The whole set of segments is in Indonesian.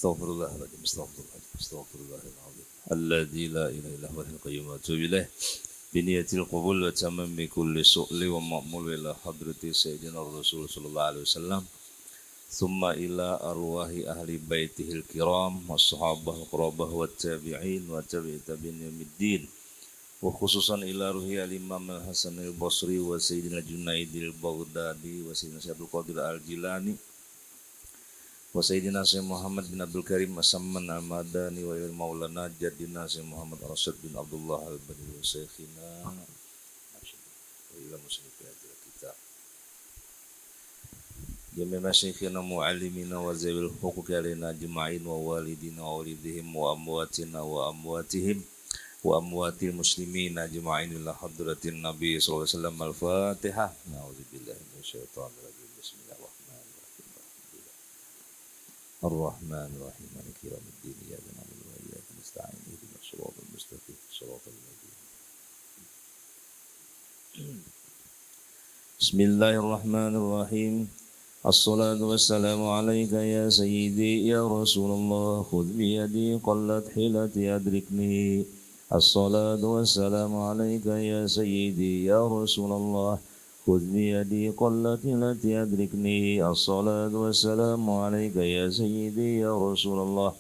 Astaghfirullahaladzim, astaghfirullahaladzim. Alladzi la ilaha illa huwal qayyum wa atubu ilaih. Biniyatil qabul wa tamammi kulli su'li wa ma'mul ila hadrati sayyidina Rasul sallallahu alaihi wasallam. Thumma ila arwahi ahli baitihil kiram was-sahabah qurabah wa tabi'in wa tabi'i tabi'in yaumiddin. Wa khususan ila ruhi al-imam al-Hasan al-Basri wa sayyidina Junaidil Baghdadi wa sayyidina Syabdul Qadir al-Jilani wa sayyidina Syekh Muhammad bin Abdul Karim Asamman al-Madani wa ilal maulana jaddina Syekh Muhammad Rasyid bin Abdullah al-Badri wa syekhina wa ilal muslimin kita jami' masyikhina mu'allimina wa zawil huquq alaina ajma'in wa walidina wa walidihim wa amwatina wa amwatihim wa amwatil muslimin ajma'in ila hadratin nabi sallallahu alaihi wasallam al-fatihah. Na'udzubillahi minasyaitonir rajim. Bismillahirrahmanirrahim. Ar-Rahmanir-Rahim. Maliki yaumiddin. Iyyaka na'budu wa iyyaka nasta'in. Ihdinas siratal mustaqim. Siratal ladzina Bismillahirrahmanirrahim. As-salatu wassalamu alayka ya sayyidi ya Rasulullah. Khudh bi yadi qallat hilati adrikni. As-salatu wassalamu alayka ya sayyidi ya Rasulullah. Khudh bi yadi qallati lati adrikni. As-salatu wassalamu alayka ya sayyidi ya Rasulullah.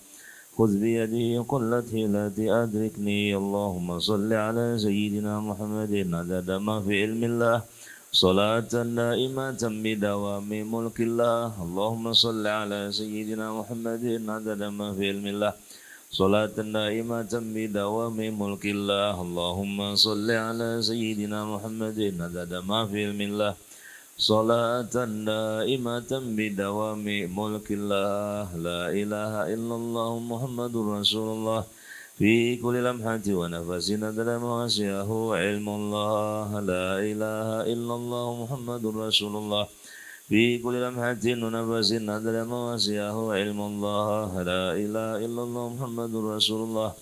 Khudh bi yadi qallati lati adrikni. Allahumma salli ala sayyidina Muhammadin adada ma fi ilmillah. Salatan daimatan bidawami mulkillah. Allahumma salli ala sayyidina Muhammadin adada ma fi ilmillah. Salatan daimatan bidawami mulkillah. Allahumma salli ala sayyidina Muhammadin adada ma fi ilmillah. Salatan daimatan bidawami mulkillah. La ilaha illallah Muhammadur Rasulullah. Fi kulli lamhati wa nafasin adada ma wasi'ahu ilmullah. La ilaha illallah Muhammadur Rasulullah. Fi kulli lamhatin wa nafasin adada ma wasi'ahu ilmullah. La ilaha illallah Muhammadur Rasulullah.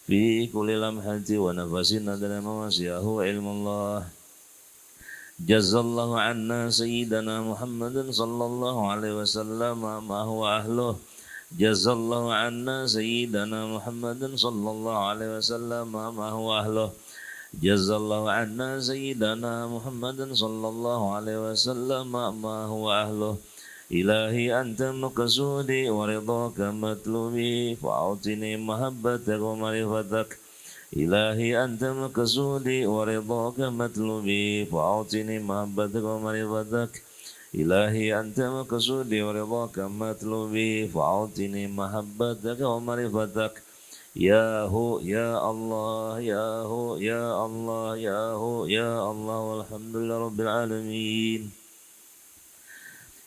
Fi kulli lamhati wa nafasin adada ma wasi'ahu ilmullah. Jazallahu anna sayyidana Muhammadan sallallahu alaihi wasallam ma huwa ahluh. Jazallahu anna sayyidana Muhammadan sallallahu alaihi wasallam ma huwa ahluh. Jazallahu anna sayyidana Muhammadan sallallahu alaihi wasallam ma huwa ahluh. Ilahi anta maqsudi wa ridhaka matlubi fa'atini mahabbataka wa marifatak. Ilahi anta maqsudi wa ridhaka matlubi fa'atini mahabbataka wa marifatak. Ilahi anta maqsudi wa ridhaka matlubi fa'atini mahabbataka wa marifatak. Ya hu ya Allah ya hu ya Allah ya hu ya Allah walhamdulillah rabbil alamin.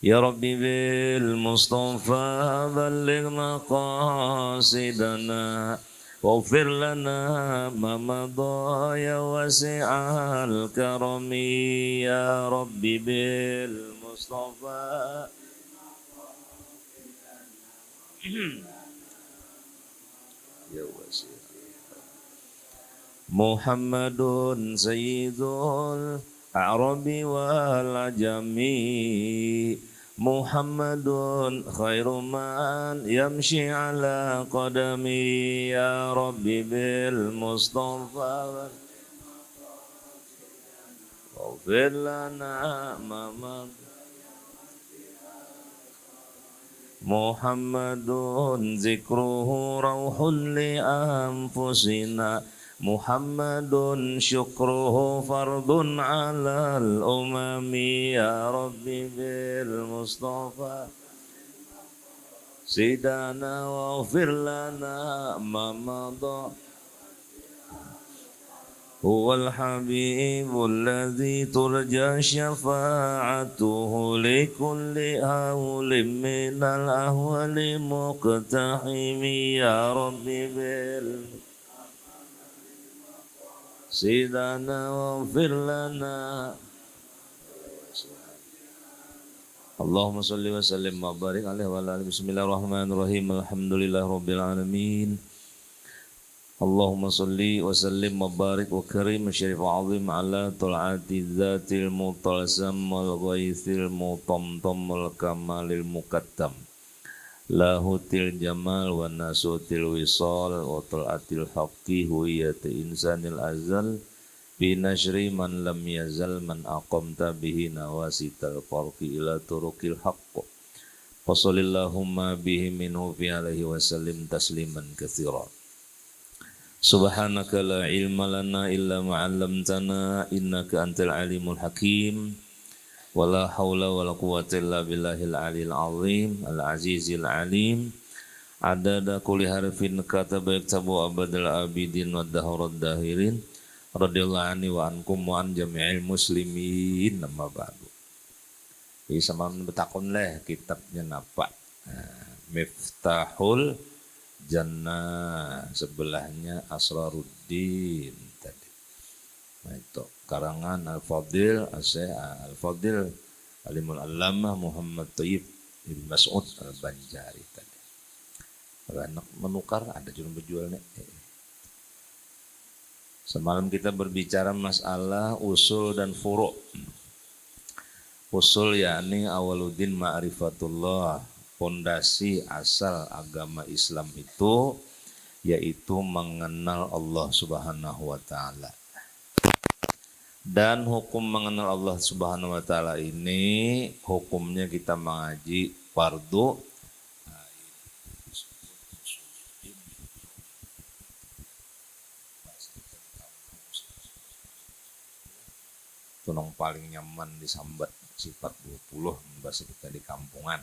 Ya Rabbi bil Mustafa ballighna qasidana waghfir lana ma madha ya wasi'al karami. Ya Rabbi bil Mustafa ya wasi'al Muhammadun sayyidul Arabi wal ajami. Muhammadun khairu man yamshi ala qadami. Ya Rabbi bil Mustafa waghfir lana ma Muhammadun zikruhu rauhun li anfusina. Muhammadun syukruhu fardun alal umami. Ya Rabbi bil Mustafa sidana waghfir lana ma madha. Huwal habibul ladzi turja syafa'atuhu likulli hawlim minal ahwali muqtahimi. Ya Rabbi bil sidana waghfir lana. Allahumma salli wa sallim wa barik alaihi wa ala alihi. Bismillahirrahmanirrahim. Alhamdulillahi rabbil alamin. Allahumma salli wa sallim wa barik wa karim syarif azim ala tul'ati dhatil mutalsam wal ghaithil mutamtam wal kamalil muqaddam. lahutil jamal wa nasutil wisal wa tal'atil haqqi huwiyati insanil azal binashri man lam yazal man aqamta bihi nawasital farqi ila turukil haqq fasalillahumma bihi minhu fi alaihi wasallim tasliman katsira. Subhanaka la ilma lana illa ma'allamtana innaka antal alimul hakim. Wala haula wala quwwata illa billahil aliyil azim al azizil alim. Adada kulli harfin kataba yaktabu abadal abidin wa dahrad dahirin. Radhiyallahu anni wa ankum wa an jami'il muslimin. Nama ba'du. Jadi sama betakun leh kitabnya napa. Miftahul Jannah, sebelahnya Asraruddin tadi. Nah itu karangan Al-Fadil Al-Fadil Alimul Allamah Muhammad Thayyib bin Mas'ud Al-Banjari tadi. Kalau menukar ada juga berjual nih. Semalam kita berbicara masalah usul dan furu'. Usul yakni awaluddin ma'rifatullah. Pondasi asal agama Islam itu yaitu mengenal Allah Subhanahu wa taala. Dan hukum mengenal Allah Subhanahu wa taala ini hukumnya kita mengaji fardu tunong paling nyaman disambat sifat 20 bahasa kita di kampungan.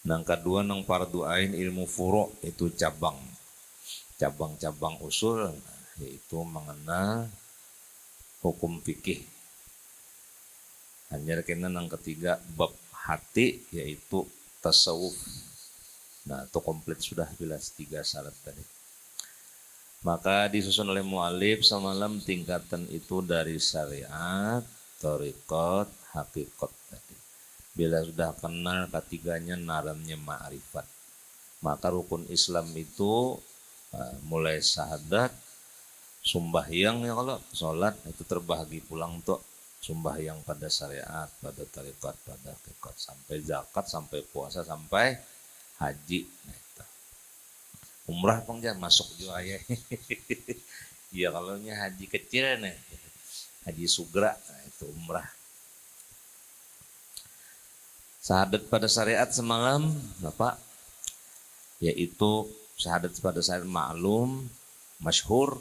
Nang kedua nang fardu ain ilmu furu' itu cabang-cabang usul yaitu mengenal hukum fikih. Hanya kena nang ketiga bab hati yaitu tasawuf. Nah itu komplit sudah bila 3 syarat tadi. Maka disusun oleh mu'alif semalam tingkatan itu dari syariat, thariqat, hakikat tadi. Bila sudah kenal ketiganya naramnya ma'rifat. Maka rukun Islam itu mulai syahadat, sembahyang ya kalau sholat itu terbahagi pulang tuh sembahyang pada syariat, pada tarekat, pada hakikat, sampai zakat, sampai puasa, sampai haji. Nah, itu. Umrah pun jangan masuk juga ya. Iya kalau haji kecil nih, haji sugra, nah, itu umrah. Syahadat pada syariat semalam Bapak yaitu syahadat pada syariat maklum masyhur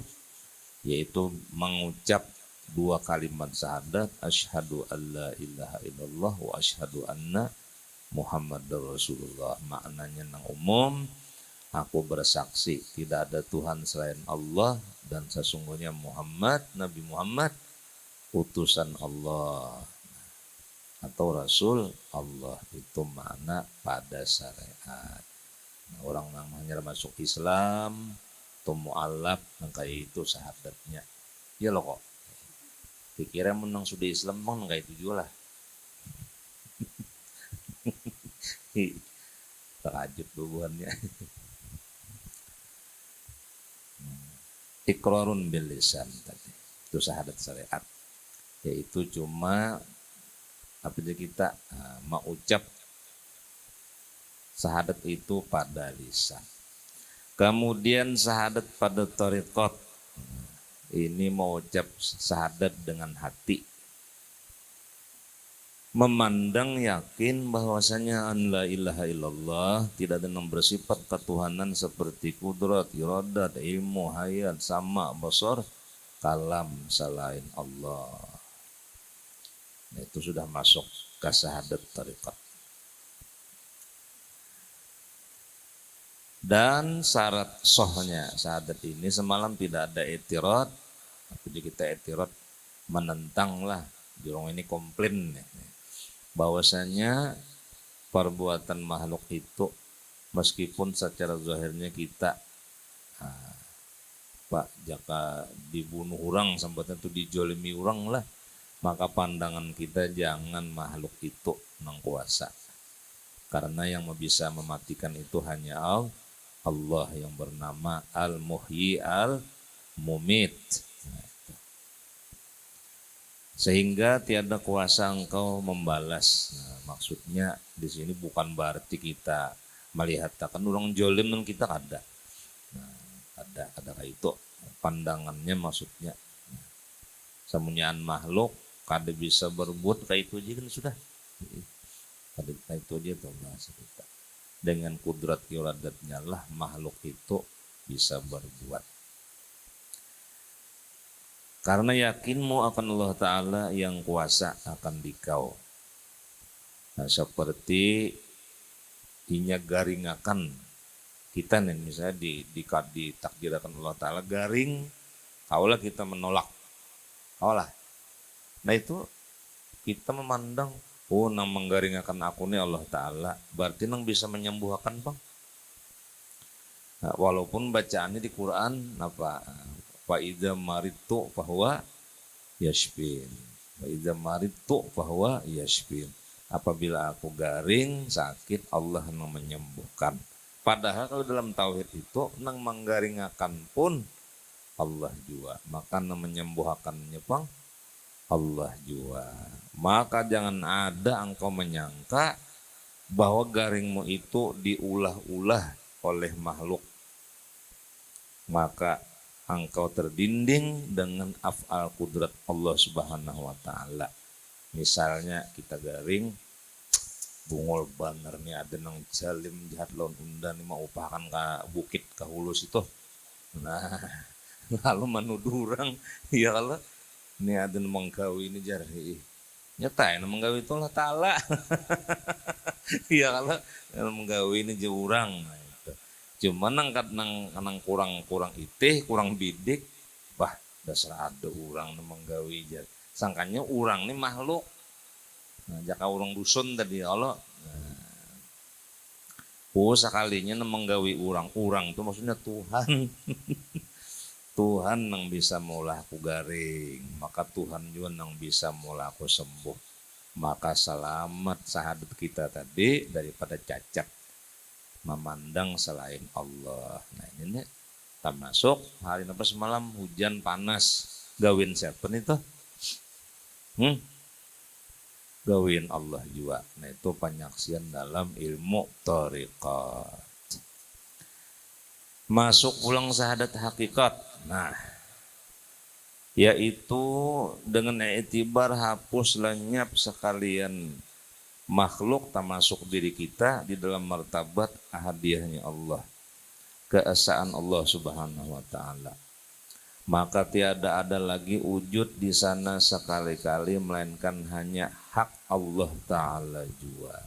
yaitu mengucap 2 kalimat syahadat asyhadu alla ilaha illallah wa asyhadu anna muhammadar rasulullah. Maknanya nang umum aku bersaksi tidak ada Tuhan selain Allah dan sesungguhnya Nabi Muhammad utusan Allah atau Rasul Allah itu makna pada syariat. Nah, orang namanya masuk Islam atau mu'alaf kayak itu syahadatnya. Ya loh kok. Pikirnya menang sudah Islam bang kayak itu juga lah. Terajut bubuhannya. Iqrarun bil lisan tadi. Itu syahadat syariat. Yaitu cuma apabila kita mengucap syahadat itu pada lisan. Kemudian syahadat pada thariqat. Ini mengucap syahadat dengan hati. Memandang yakin bahwasanya an la ilaha illallah tidak ada yang bersifat ketuhanan seperti kudrat, iradat, ilmu, hayat, sama, basar, kalam selain Allah. Nah, itu sudah masuk ke syahadat thariqat. Dan syarat sahnya syahadat ini semalam tidak ada etirat. Jadi kita etirat menentang lah. Jurong ini komplain bahwasanya perbuatan makhluk itu meskipun secara zahirnya kita jika dibunuh orang sampai itu dijolimi orang lah, maka pandangan kita jangan makhluk itu nang kuasa. Karena yang bisa mematikan itu hanya Allah yang bernama Al-Muhyi Al-Mumit. Sehingga tiada kuasa engkau membalas. Nah, maksudnya di sini bukan berarti kita melihat akan orang jolim dan kita ada. Nah, ada kayak itu pandangannya maksudnya. Semuanya makhluk kada bisa berbuat kayak itu aja kan sudah. Kada kayak itu aja tuh bahasa kita. Dengan kudrat iradatnya lah makhluk itu bisa berbuat. Karena yakinmu akan Allah Ta'ala yang kuasa akan dikau. Nah, seperti inya garingakan kita nih misalnya ditakdirkan Allah Ta'ala garing, kaulah kita menolak. Kaulah. Nah itu kita memandang, oh nang menggaringakan aku nih Allah Ta'ala. Berarti nang bisa menyembuhkan bang. Nah, walaupun bacaannya di Quran apa? Fa idza maridtu fahuwa yashfin. Fa idza maridtu fahuwa yashfin. Apabila aku garing, sakit, Allah yang menyembuhkan. Padahal kalau dalam tauhid itu nang menggaringakan pun Allah juga. Maka nang menyembuhkannya pang Allah juga. Maka jangan ada engkau menyangka bahwa garingmu itu diulah-ulah oleh makhluk. Maka engkau terdinding dengan af'al kudrat Allah Subhanahu wa Ta'ala. Misalnya kita garing, bungol baner nih ada nang jalim jahat lawan undan nih mau upakan ke bukit ke hulus itu. Nah, lalu manudurang, ya kalau ini ada nang menggawi ini jari. Nyata ya menggawi itu Allah Ta'ala. Ya kalau menggawi ini jurang. Cuma nang kurang itih, kurang bidik, bah dasar ada orang nang menggawi jar. Sangkanya orang ini makhluk. Nah, jaka orang dusun tadi Allah. Nah, sekalinya nang menggawi orang itu maksudnya Tuhan. Tuhan nang bisa maulah aku garing, maka Tuhan juga nang bisa maulah aku sembuh. Maka selamat sahabat kita tadi daripada cacat memandang selain Allah. Nah ini termasuk hari apa semalam hujan panas gawin siapa itu? Gawin Allah juga. Nah itu penyaksian dalam ilmu thariqat. Masuk pulang syahadat hakikat. Nah yaitu dengan i'tibar hapus lenyap sekalian makhluk termasuk diri kita di dalam martabat ahadiyahnya Allah, keesaan Allah Subhanahu wa Ta'ala. Maka tiada ada lagi wujud di sana sekali-kali melainkan hanya hak Allah Ta'ala jua.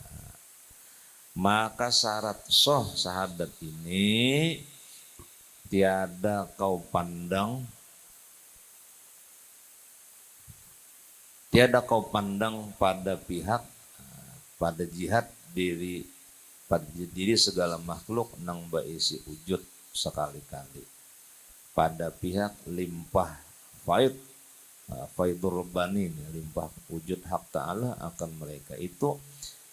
Maka syarat soh syahadat ini tiada kau pandang pada pihak pada jihad diri segala makhluk nang baisi wujud sekali-kali pada pihak limpah faidur rabbani limpah wujud hak Ta'ala akan mereka itu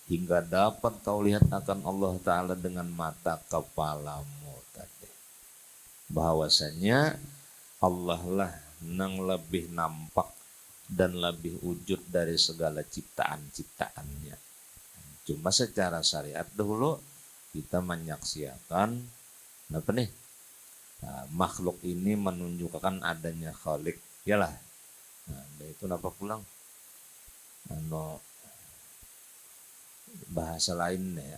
hingga dapat kau lihat akan Allah Ta'ala dengan mata kepalamu tadi, bahwasanya Allah lah nang lebih nampak dan lebih wujud dari segala ciptaan-ciptaannya. Cuma secara syariat dahulu kita menyaksikan apa nih? Nah, makhluk ini menunjukkan adanya khalik, yalah. Nah, itu apa pulang? Bahasa lain nih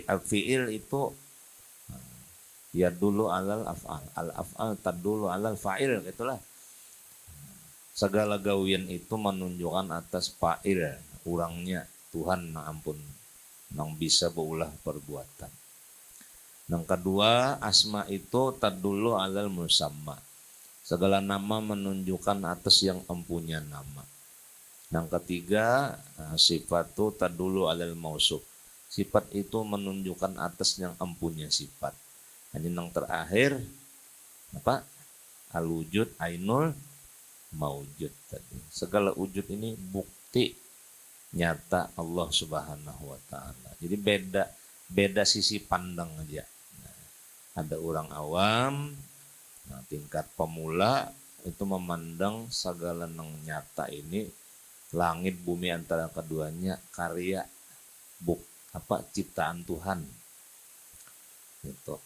al-fi'il itu ya dulu alal af'al, al-af'al tadulu alal fa'il gitulah. Segala gawian itu menunjukkan atas fa'il, orangnya Tuhan na ampun nang bisa berulah perbuatan. Yang kedua, asma itu tadulu alal musamma. Segala nama menunjukkan atas yang empunya nama. Yang ketiga, sifat itu tadulu alal mausuf. Sifat itu menunjukkan atas yang empunya sifat. Hanya yang terakhir apa? Al-wujud ainul maujud tadi. Segala wujud ini bukti nyata Allah Subhanahu wa Ta'ala. Jadi beda sisi pandang aja. Nah, ada orang awam, nah, tingkat pemula, itu memandang segala yang nyata ini, langit bumi antara keduanya karya ciptaan Tuhan. Itu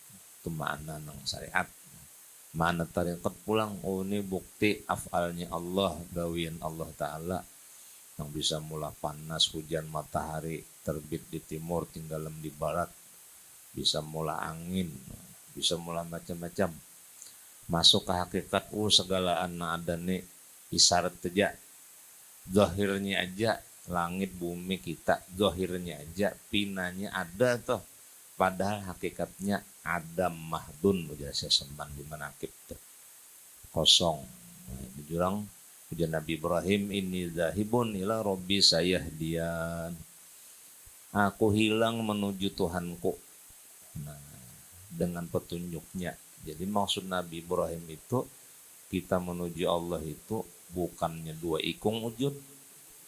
makna nang syariat. Mana tarekat pulang, oh ini bukti afalnya Allah, gawian Allah Ta'ala yang bisa mula panas, hujan, matahari terbit di timur, tinggalan di barat, bisa mula angin, bisa mula macam-macam. Masuk ke hakikat, segala anak ada nih isyarat saja, zahirnya aja, langit bumi kita, zahirnya aja, pinanya ada tuh, padahal hakikatnya ada mahdun, ujar sesemban di manakib tuh, kosong. Jurang ujar Nabi Ibrahim, ini zahibun ila robbi sayahdian, aku hilang menuju Tuhanku, nah, dengan petunjuknya. Jadi maksud Nabi Ibrahim itu, kita menuju Allah itu bukannya dua ikung wujud.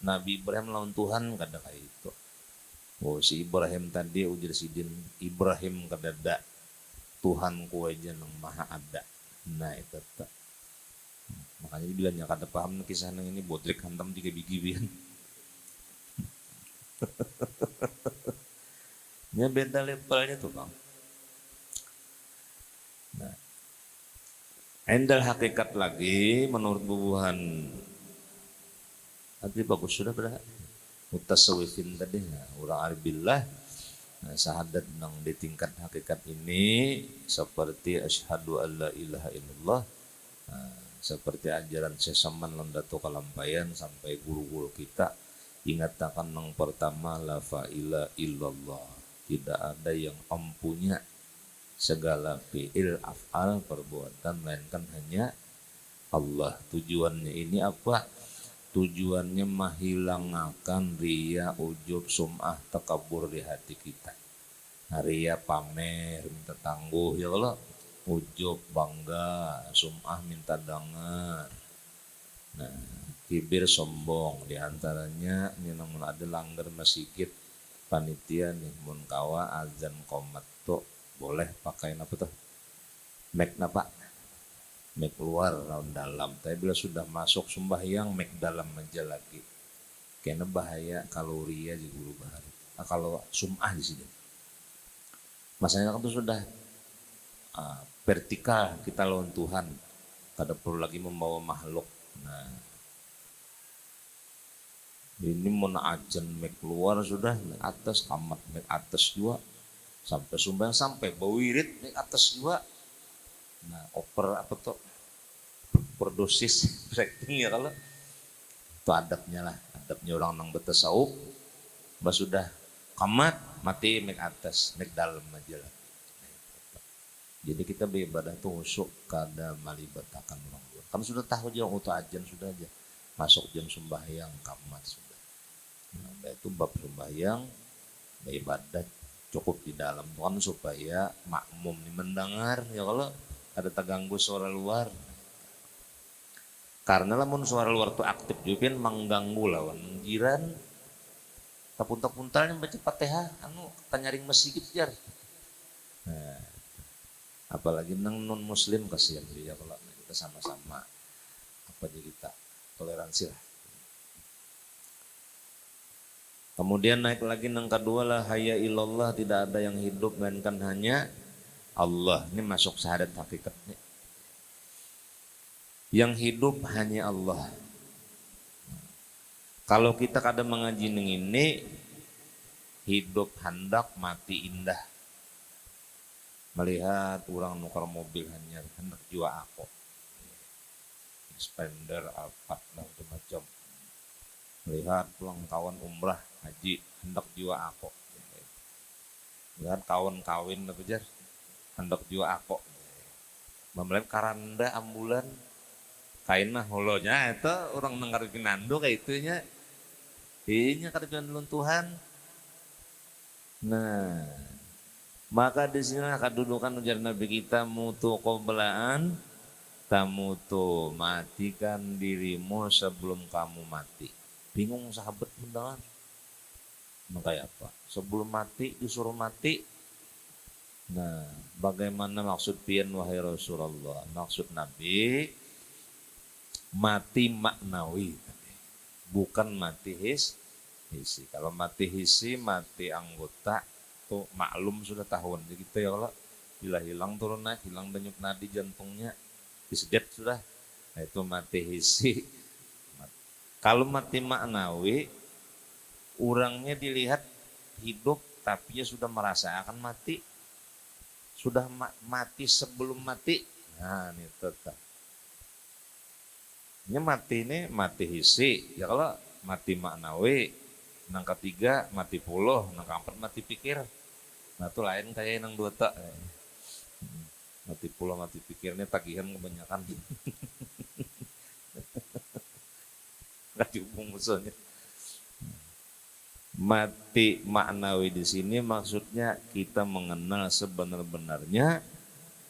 Nabi Ibrahim lawan Tuhan kada kayak itu. Oh si Ibrahim tadi ujar sidin, Ibrahim kadada Tuhan ku aja nang maha ada. Nah itu tak. Makanya dibilangnya kada paham kisah nang ini bodrek hantam 3 biji bian. Ya beda levelnya tuh Bang. Nah, endal hakikat lagi menurut bubuhan tadi bagus sudah pada mutasawwifin tadi, nah, orang aribillah, nah, syahadat nang di tingkat hakikat ini seperti asyhadu alla ilaha illallah, nah, seperti ajaran sesaman landatu kalampayan sampai guru-guru kita ingatakan nang pertama la fa'ila illallah, tidak ada yang empunya segala fi'il af'al perbuatan melainkan hanya Allah. Tujuannya ini apa? Tujuannya menghilangkan riya, ujub, sum'ah, takabur di hati kita. Nah, riya pamer, minta tangguh ya Allah, ujub bangga, sum'ah minta dengar. Nah, kibir sombong, diantaranya ini namun ada langgar masjid panitia nih mun kawa azan qomat tuh boleh pakai apa tuh mic napa mic luar lawan dalam, tapi bila sudah masuk sembahyang mic dalam aja lagi karena bahaya kalori aja guru bahari. Nah, kalau sum'ah di sini masanya kan itu sudah vertikal kita lawan Tuhan, kada perlu lagi membawa makhluk. Nah ini mau ajan mic luar sudah mic atas, kamat mic atas juga, sampai sumbang sampai bawirit naik atas juga. Nah oper apa tuh perdosis breaking ya, kalau itu adabnya lah, adabnya orang nang betasawuf bah sudah kamat mati naik atas naik dalam aja lah. Jadi kita beribadah tuh usuk kada malibatakan orang luar, kan sudah tahu aja untuk ajan sudah aja masuk jam sembahyang kamat sudah. Nah itu bab sembahyang beribadat cukup di dalam Tuhan supaya makmum ini mendengar ya, kalau ada terganggu suara luar, karena lamun suara luar tuh aktif juga mengganggu lawan jiran tapunta-puntalnya baca Fatihah anu tanyaring masjid jar. Nah, apalagi nang non muslim kasihan dia, kalau kita sama-sama apa aja kita toleransi lah. Kemudian naik lagi yang kedua lah hayya ilallah, tidak ada yang hidup melainkan hanya Allah. Ini masuk syahadat hakikatnya. Yang hidup hanya Allah. Kalau kita kadang mengaji ini hidup hendak mati indah. Melihat orang nukar mobil hanya hendak jua aku. Spender Alphard macam-macam. Melihat pulang kawan umrah haji hendak jua aku, lihat kawan kawin apa jar hendak jua aku, melihat karanda ambulan kainah holonya itu orang nengaripin nando kayak itunya, ini karipin Tuhan. Nah maka di sini kedudukan ujar Nabi kita mutu qoblaan tamutu, matikan dirimu sebelum kamu mati. Bingung sahabat mendengar. Makanya apa? Sebelum mati disuruh mati. Nah, bagaimana maksud pian wahai Rasulullah? Maksud Nabi mati maknawi, bukan mati hisi. Kalau mati hisi, mati anggota, tuh maklum sudah tahun. Jadi gitu ya, kalau bila hilang turun naik, hilang denyut nadi jantungnya, disedet sudah. Nah, itu mati hisi. Kalau mati maknawi, orangnya dilihat hidup, tapi sudah merasakan mati. Sudah mati sebelum mati. Nah, ini tetap. Ini mati ini mati hisi. Ya kalau mati maknawi, nang ketiga mati puluh, nang keempat mati pikir. Nah itu lain kayak nang dua tak. Mati puluh mati pikirnya tagihan kebanyakan. Nggak dihubung musuhnya. Mati maknawi di sini maksudnya kita mengenal sebenar-benarnya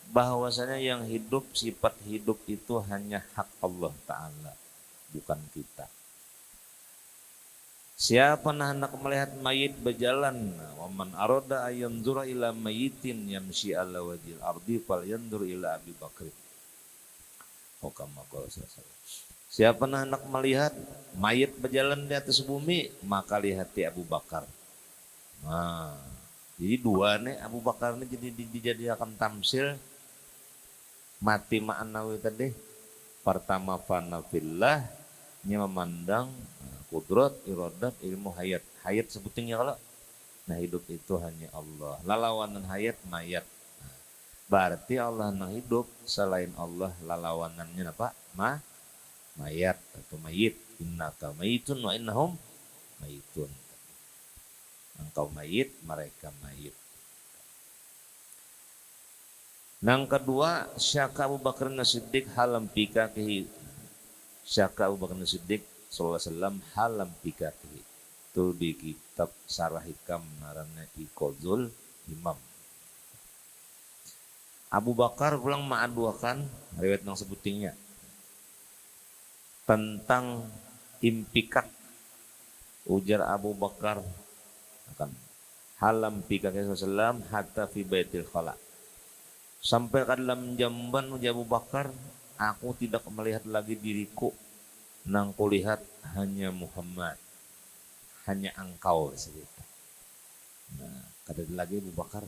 bahwasanya yang hidup, sifat hidup itu hanya hak Allah Ta'ala, bukan kita. Siapa hendak melihat mayit berjalan, waman aroda ayanzura ila mayitin yamshi ala wajil ardi fal yandur ila Abi Bakr. Siapa hendak melihat mayit berjalan di atas bumi, maka lihati Abu Bakar. Nah, jadi dua nih Abu Bakar ini jadi dijadikan tamsil mati ma'nawi tadi. Pertama fana fillah, nya memandang kudrat, iradat, ilmu hayat. Hayat sebutinnya kalau nah hidup itu hanya Allah. Lalawanan hayat mayat. Nah, berarti Allah yang hidup, selain Allah lalawanannya apa? Mayat atau mayit. Innaka mayitun wa innahum mayitun. Engkau mayit, mereka mayit. Nang kedua, syaka Abu Bakar As-Siddiq halam pikakihi. Syaka Abu Bakar As-Siddiq sallallahu alaihi wasallam halam pikakihi. Itu di kitab Sarah Hikam narana Iqazul Imam. Abu Bakar pulang ma'aduakan riwayat nang sebutingnya tentang impikak. Ujar Abu Bakar akan halam pikakihi sallallahu hatta fi baitil khala. Sampai ke dalam jamban ujar Abu Bakar, aku tidak melihat lagi diriku, nang kulihat hanya Muhammad, hanya engkau segitu. Nah, kata lagi Abu Bakar,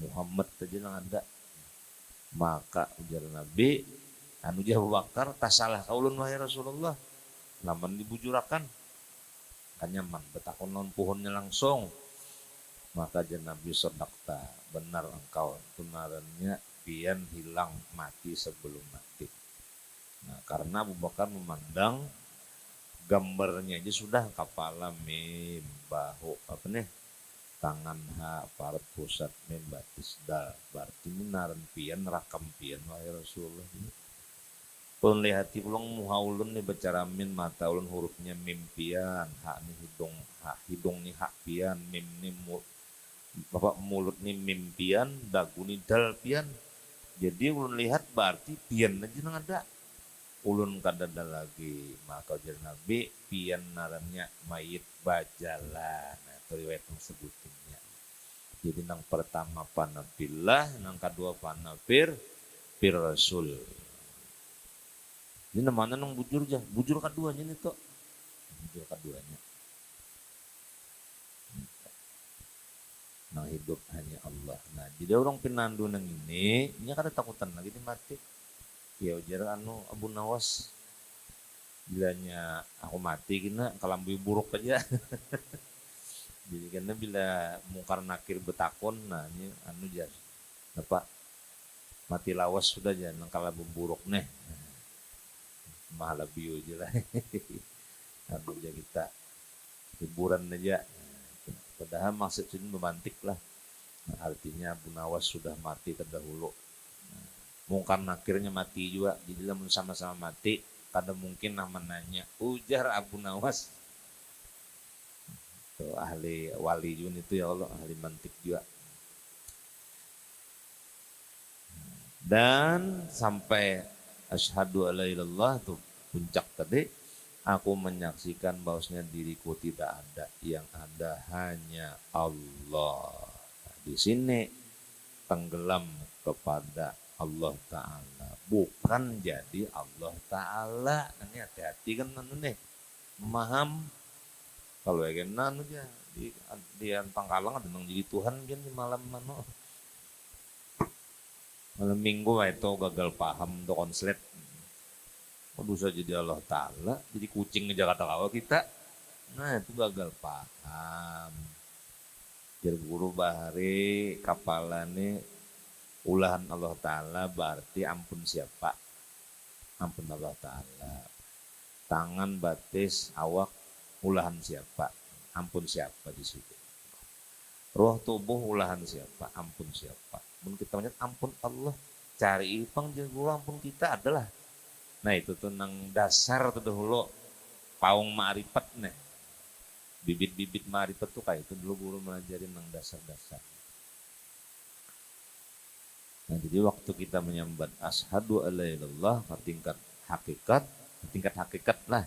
Muhammad saja nang ada. Maka ujar Nabi, ujar Abu Bakar, tak salah kaulun wahai Rasulullah, laman dibujurakan, kan nyaman, betakon non pohonnya langsung. Maka Nabi sodakta, benar engkau, tunarannya pian hilang mati sebelum mati. Nah, karena Abu Bakar memandang gambarnya aja sudah kepala mim, bahu apa nih, tangan ha, parat pusat mim, batis dal. Berarti menaran pian, rakam pian wahai Rasulullah. Pun lihati pulang muhaulun nih bicara min, mata ulun hurufnya mim pian, hak nih hidung nih hak pian, mim nih bapak mulut nih mimpian, dagu nih dal pian. Jadi ulun lihat berarti pian aja nang ada. Ulun kadada lagi, maka ujar Nabi pian narannya mayit bajalan. Nah, itu riwayat yang sebutinnya. Jadi nang pertama panafillah, nang kedua panafir Rasul. Ini namanya nang bujur aja, bujur keduanya nih tuh. Bujur keduanya. Nah hidup hanya Allah. Nah jadi orang pinandu nang ini kada takutan lagi di mati. Ya ujar Abu Nawas, bilanya aku mati kena kalambu buruk aja. Jadi karena bila mungkar nakir betakon, nah ini jar apa mati lawas sudah aja nang kalambu buruk nih. Mahala bio aja lah. Aja kita hiburan aja. Padahal maksud ini memantik lah. Nah, artinya Abu Nawas sudah mati terdahulu. Nah, mungkin akhirnya mati juga. Jadi lamun sama-sama mati, kadang mungkin namanya ujar Abu Nawas. Tuh, ahli wali juga itu ya Allah, ahli mantik juga. Dan sampai asyhadu alla ilallah tuh puncak tadi. Aku menyaksikan bahwasanya diriku tidak ada, yang ada hanya Allah. Nah, di sini tenggelam kepada Allah Ta'ala. bukan jadi Allah Ta'ala. Ini hati-hati kan nih, memaham kalau ya kan di antang kalang ada jadi Tuhan kan di malam mana malam minggu itu gagal paham tuh konslet. Kok bisa jadi Allah Ta'ala, jadi kucing di Jakarta Kawa kita. Nah itu gagal paham. Jadi guru bahari kapalane ulahan Allah Ta'ala berarti ampun siapa? Ampun Allah Ta'ala. Tangan, batis, awak, ulahan siapa? Ampun siapa di situ. Roh tubuh ulahan siapa? Ampun siapa? Mun kita menyebut ampun Allah, cari ipang jadi guru ampun kita adalah. Nah itu tuh nang dasar tuh dahulu paung ma'rifat nih. Bibit-bibit ma'rifat tuh kayak itu dulu guru melajarin nang dasar-dasar. Nah, jadi waktu kita menyambat asyhadu alla ilallah tingkat hakikat lah.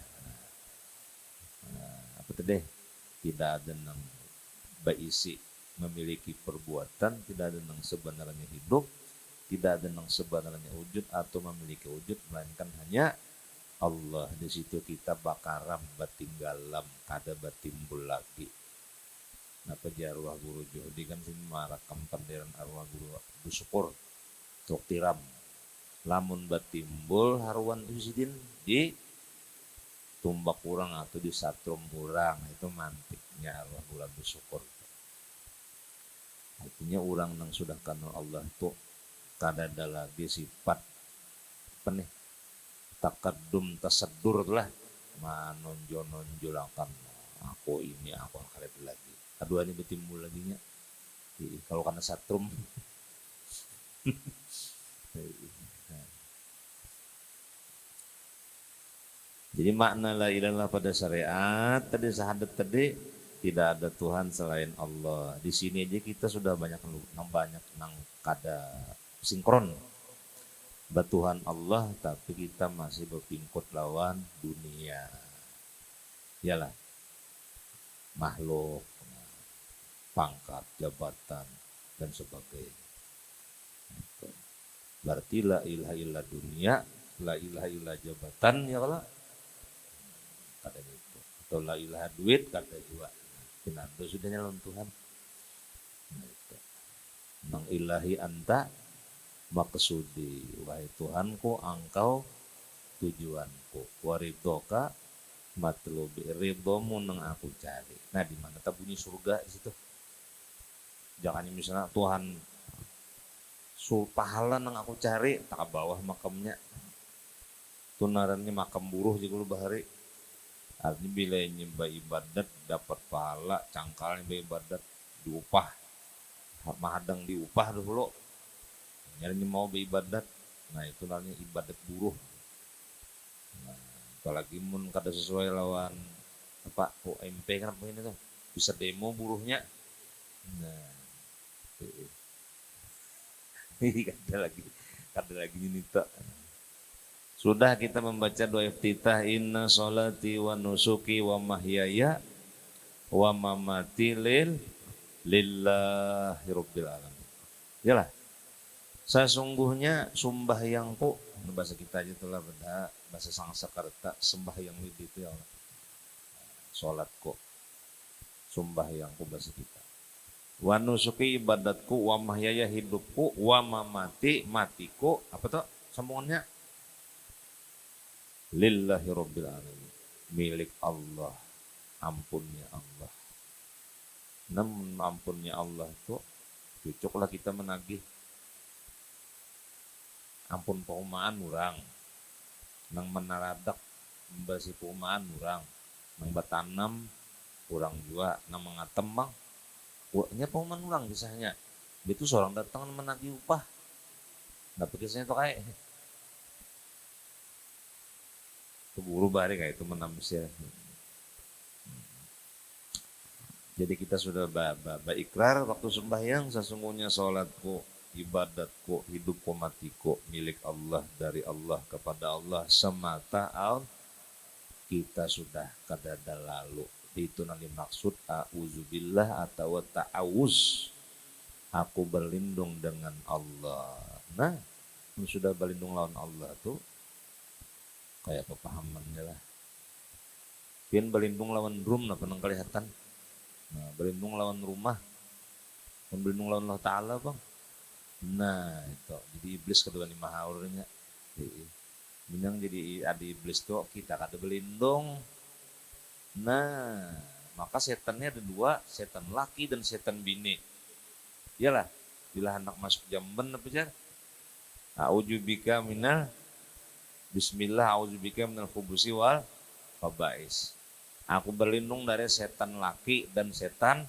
Apa tadi? Tidak ada yang baisi memiliki perbuatan, tidak ada yang sebenarnya hidup, tidak ada yang sebenarnya wujud atau memiliki wujud, melainkan hanya Allah. Di situ kita bakaram batinggalam kada batimbul lagi. Napa jarwah guru Johdi kan sini marakam panderan arwah guru bersyukur tok tiram lamun batimbul haruan usidin di tumbak kurang atau di satrum kurang itu mantiknya arwah guru bersyukur. Artinya orang yang sudah kenal Allah tuh kada ada lagi sifat apa nih takadum tasadur lah manonjol akan aku ini aku karet lagi kedua ini betimbul lagi nya kalau karena satrum. Jadi makna la ilallah pada syariat tadi syahadat tadi tidak ada Tuhan selain Allah. Di sini aja kita sudah banyak nang kada sinkron. Tuhan Allah tapi kita masih berpingkut lawan dunia. Yalah. Makhluk, pangkat, jabatan dan sebagainya. Berarti la ilaha illa dunia, la ilaha illa jabatan ya kalau kata itu. Atau la ilaha duit kata juga. Kinanto sudah nyalon Tuhan. Nang ilahi anta maksudi wahai Tuhanku engkau tujuanku waridoka matlubi ridhomu nang aku cari. Nah di mana tak bunyi surga di situ. Jangan misalnya Tuhan pahala nang aku cari tak bawah makamnya tunarannya makam buruh juga lu bahari artinya bila nyembah ibadat dapat pahala cangkal nyembah ibadat diupah mahadang diupah dulu nyarinya mau beribadat nah itu namanya ibadat buruh. Nah, apalagi mun kada sesuai lawan apa UMP kan apa ini tuh bisa demo buruhnya nah kada lagi nyinita. Sudah kita membaca doa iftitah inna sholati wa nusuki wa mahyaya wa mamati lillahi rabbil alamin. Yalah. Sesungguhnya sembahyangku bahasa kita aja itulah benda bahasa Sangsakerta sembahyang itu ya Allah. Salatku sembahyangku bahasa kita. Wa nusuki ibadatku wa mahyaya hidupku wa mamati matiku apa tuh sambungannya lillahi rabbil alamin milik Allah ampunnya Allah. Namun ampunnya Allah itu cocoklah kita menagih ampun paumaan urang nang menaradak membasi paumaan urang nang batanam urang juga nang mengatem bang nya pauman urang kisahnya itu seorang datang menagih upah dapat kisahnya itu kayak itu guru bari kayak itu menamsir. Jadi kita sudah ikrar waktu sembahyang sesungguhnya sholatku ibadatku hidupku matiku milik Allah dari Allah kepada Allah semata kita sudah kadada lalu itu nanti maksud a'udzubillah atau ta'awuz aku berlindung dengan Allah. Nah sudah berlindung lawan Allah tuh kayak kepahamannya lah. Pian berlindung lawan rum nah penang kelihatan. Nah, berlindung lawan rumah, berlindung lawan Allah Ta'ala bang. Nah itu, jadi iblis kedua ni mahaurnya. Minang jadi ada iblis tuh kita kada berlindung. Nah, maka setannya ada dua, setan laki dan setan bini. Iyalah, bila anak masuk jamban apa jar? A'udzubika minal Bismillah, a'udzubika minal khubusi wal khaba'is. Aku berlindung dari setan laki dan setan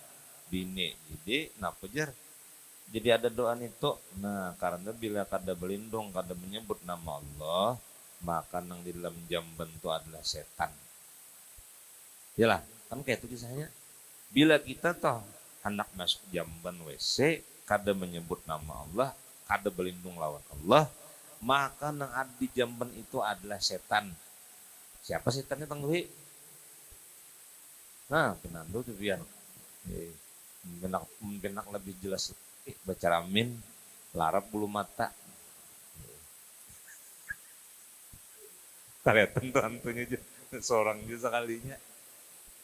bini. Jadi, napa jar? Jadi ada doa itu. Nah, karena bila kada berlindung, kada menyebut nama Allah, maka nang di dalam jamban itu adalah setan. Yalah, kan kayak itu kisahnya. Bila kita toh hendak masuk jamban WC, kada menyebut nama Allah, kada berlindung lawan Allah, maka nang ada di jamban itu adalah setan. Siapa setannya tangguhi? Nah, penandu tuh biar benak lebih jelas. Baca amin, larap bulu mata. Kelihatan tuh hantunya aja, seorang juga sekalinya.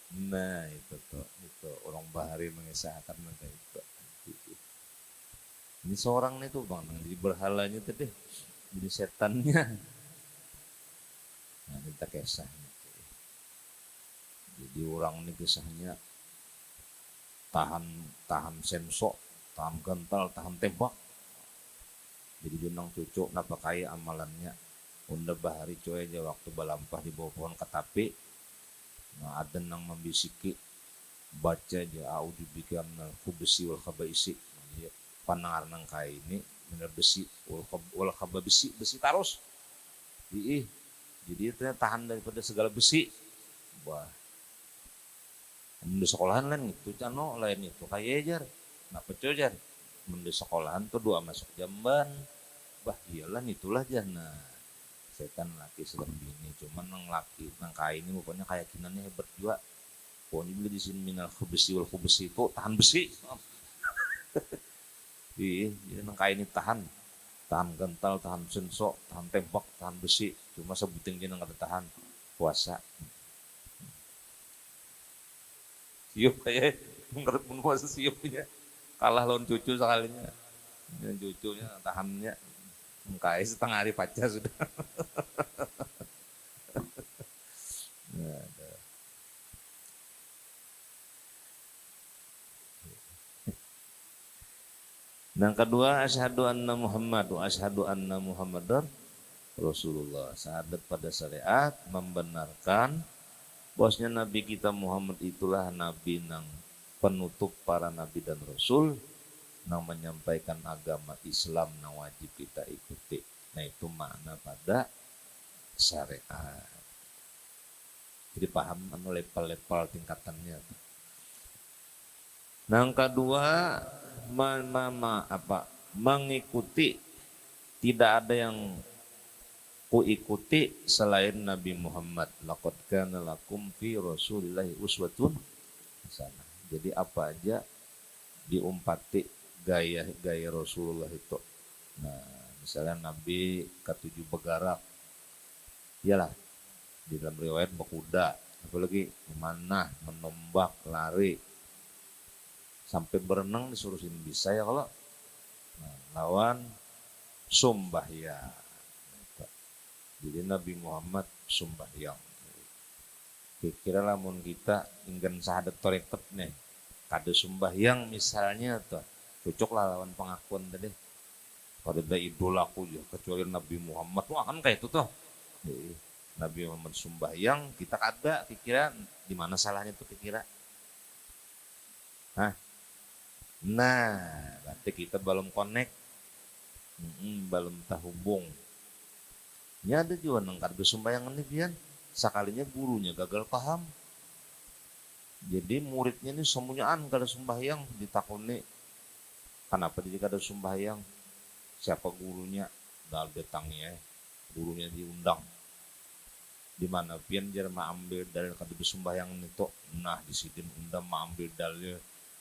Nah itu orang bahari mengisahkan nanti itu. Ini seorang nih tuh bang, jadi berhalanya tuh deh, jadi setannya. Nah kita kisahnya. Jadi orang ini kisahnya tahan sensok, tahan gental, tahan tembak. Jadi jenang cucuk napa kaya amalannya. Unda bahari coy aja waktu balampah di bawah pohon katapi. Nah ada nang membisiki baca aja a'udzubika minal khubusi wal khaba'isi. Panangar nang kaya ini minal besi wal khaba'isi, besi tarus. Jadi ternyata tahan daripada segala besi. Wah. Di sekolahan lain itu cano lain itu kayak jar. Nah pecojar. Di sekolahan tuh dua masuk jamban. Bah iyalah itulah jana. Setan laki sedang bini, cuman nang laki nang kaya ini pokoknya keyakinannya hebat juga. Pokoknya bila di sini minal khubusi wal khubusi itu tahan besi. Iya, nang kaya ini tahan gental, tahan sensok, tahan tembak, tahan besi. Cuma sebuting dia nang ada tahan puasa. Siup kayak menurut pun puasa siup punya kalah lawan cucu sekalinya. Dan cucunya tahannya kaya setengah hari pacar sudah. Yang kedua, asyhadu anna Muhammad wa asyhadu anna Muhammadar Rasulullah. Syahadat pada syariat membenarkan bosnya Nabi kita Muhammad itulah Nabi nang penutup para Nabi dan Rasul nang menyampaikan agama Islam nang wajib kita ikuti. Nah itu makna pada syariat. Jadi paham level-level tingkatannya. Yang kedua, mengikuti, tidak ada yang kuikuti selain Nabi Muhammad. Laqad kana lakum fi Rasulillahi uswatun hasanah. Jadi apa aja diumpati gaya Rasulullah itu. Nah, misalnya Nabi ke-7 begarak. Iyalah, di dalam riwayat berkuda, apalagi memanah, menombak, lari. Sampai berenang disuruh sini bisa ya kalau lawan sumbahyang. Jadi Nabi Muhammad sumbahyang. Kira-kira lamun kita ingin syahadat tarekat nih, kada sumbahyang misalnya tuh, cocok lah lawan pengakuan tadi. Kada ada idolaku ya kecuali Nabi Muhammad. Wah kan kayak itu tuh. Nabi Muhammad sumbahyang, kita kada kira di mana salahnya tuh kira. Hah? Nah, berarti kita belum connect, belum terhubung. Ini ada juga nang kada sumbayang ini pian, sekalinya gurunya gagal paham. Jadi muridnya ini semuanyaan kada sembahyang, ditakoni kenapa dia kada sembahyang? Siapa gurunya? Dal datangnya, gurunya diundang. Di mana pian jar ambil dalil kada sembahyang itu. Nah, di sini undang ambil dalil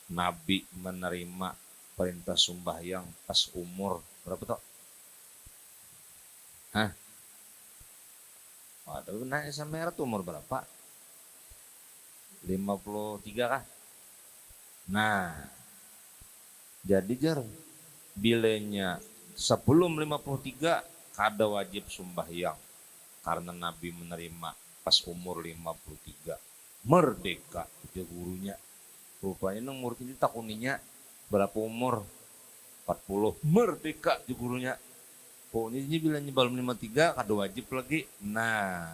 Nabi menerima perintah sembahyang pas umur berapa toh? Hah? Waduh, naik sampai tuh umur berapa? 53 kah? Nah, jadi jar bilenya sebelum 53 kada wajib sembahyang karena Nabi menerima pas umur 53 merdeka itu gurunya. Rupanya nang murid ini takuninya berapa umur? 40 merdeka di gurunya. Oh ini bilangnya belum 53 kada wajib lagi. Nah,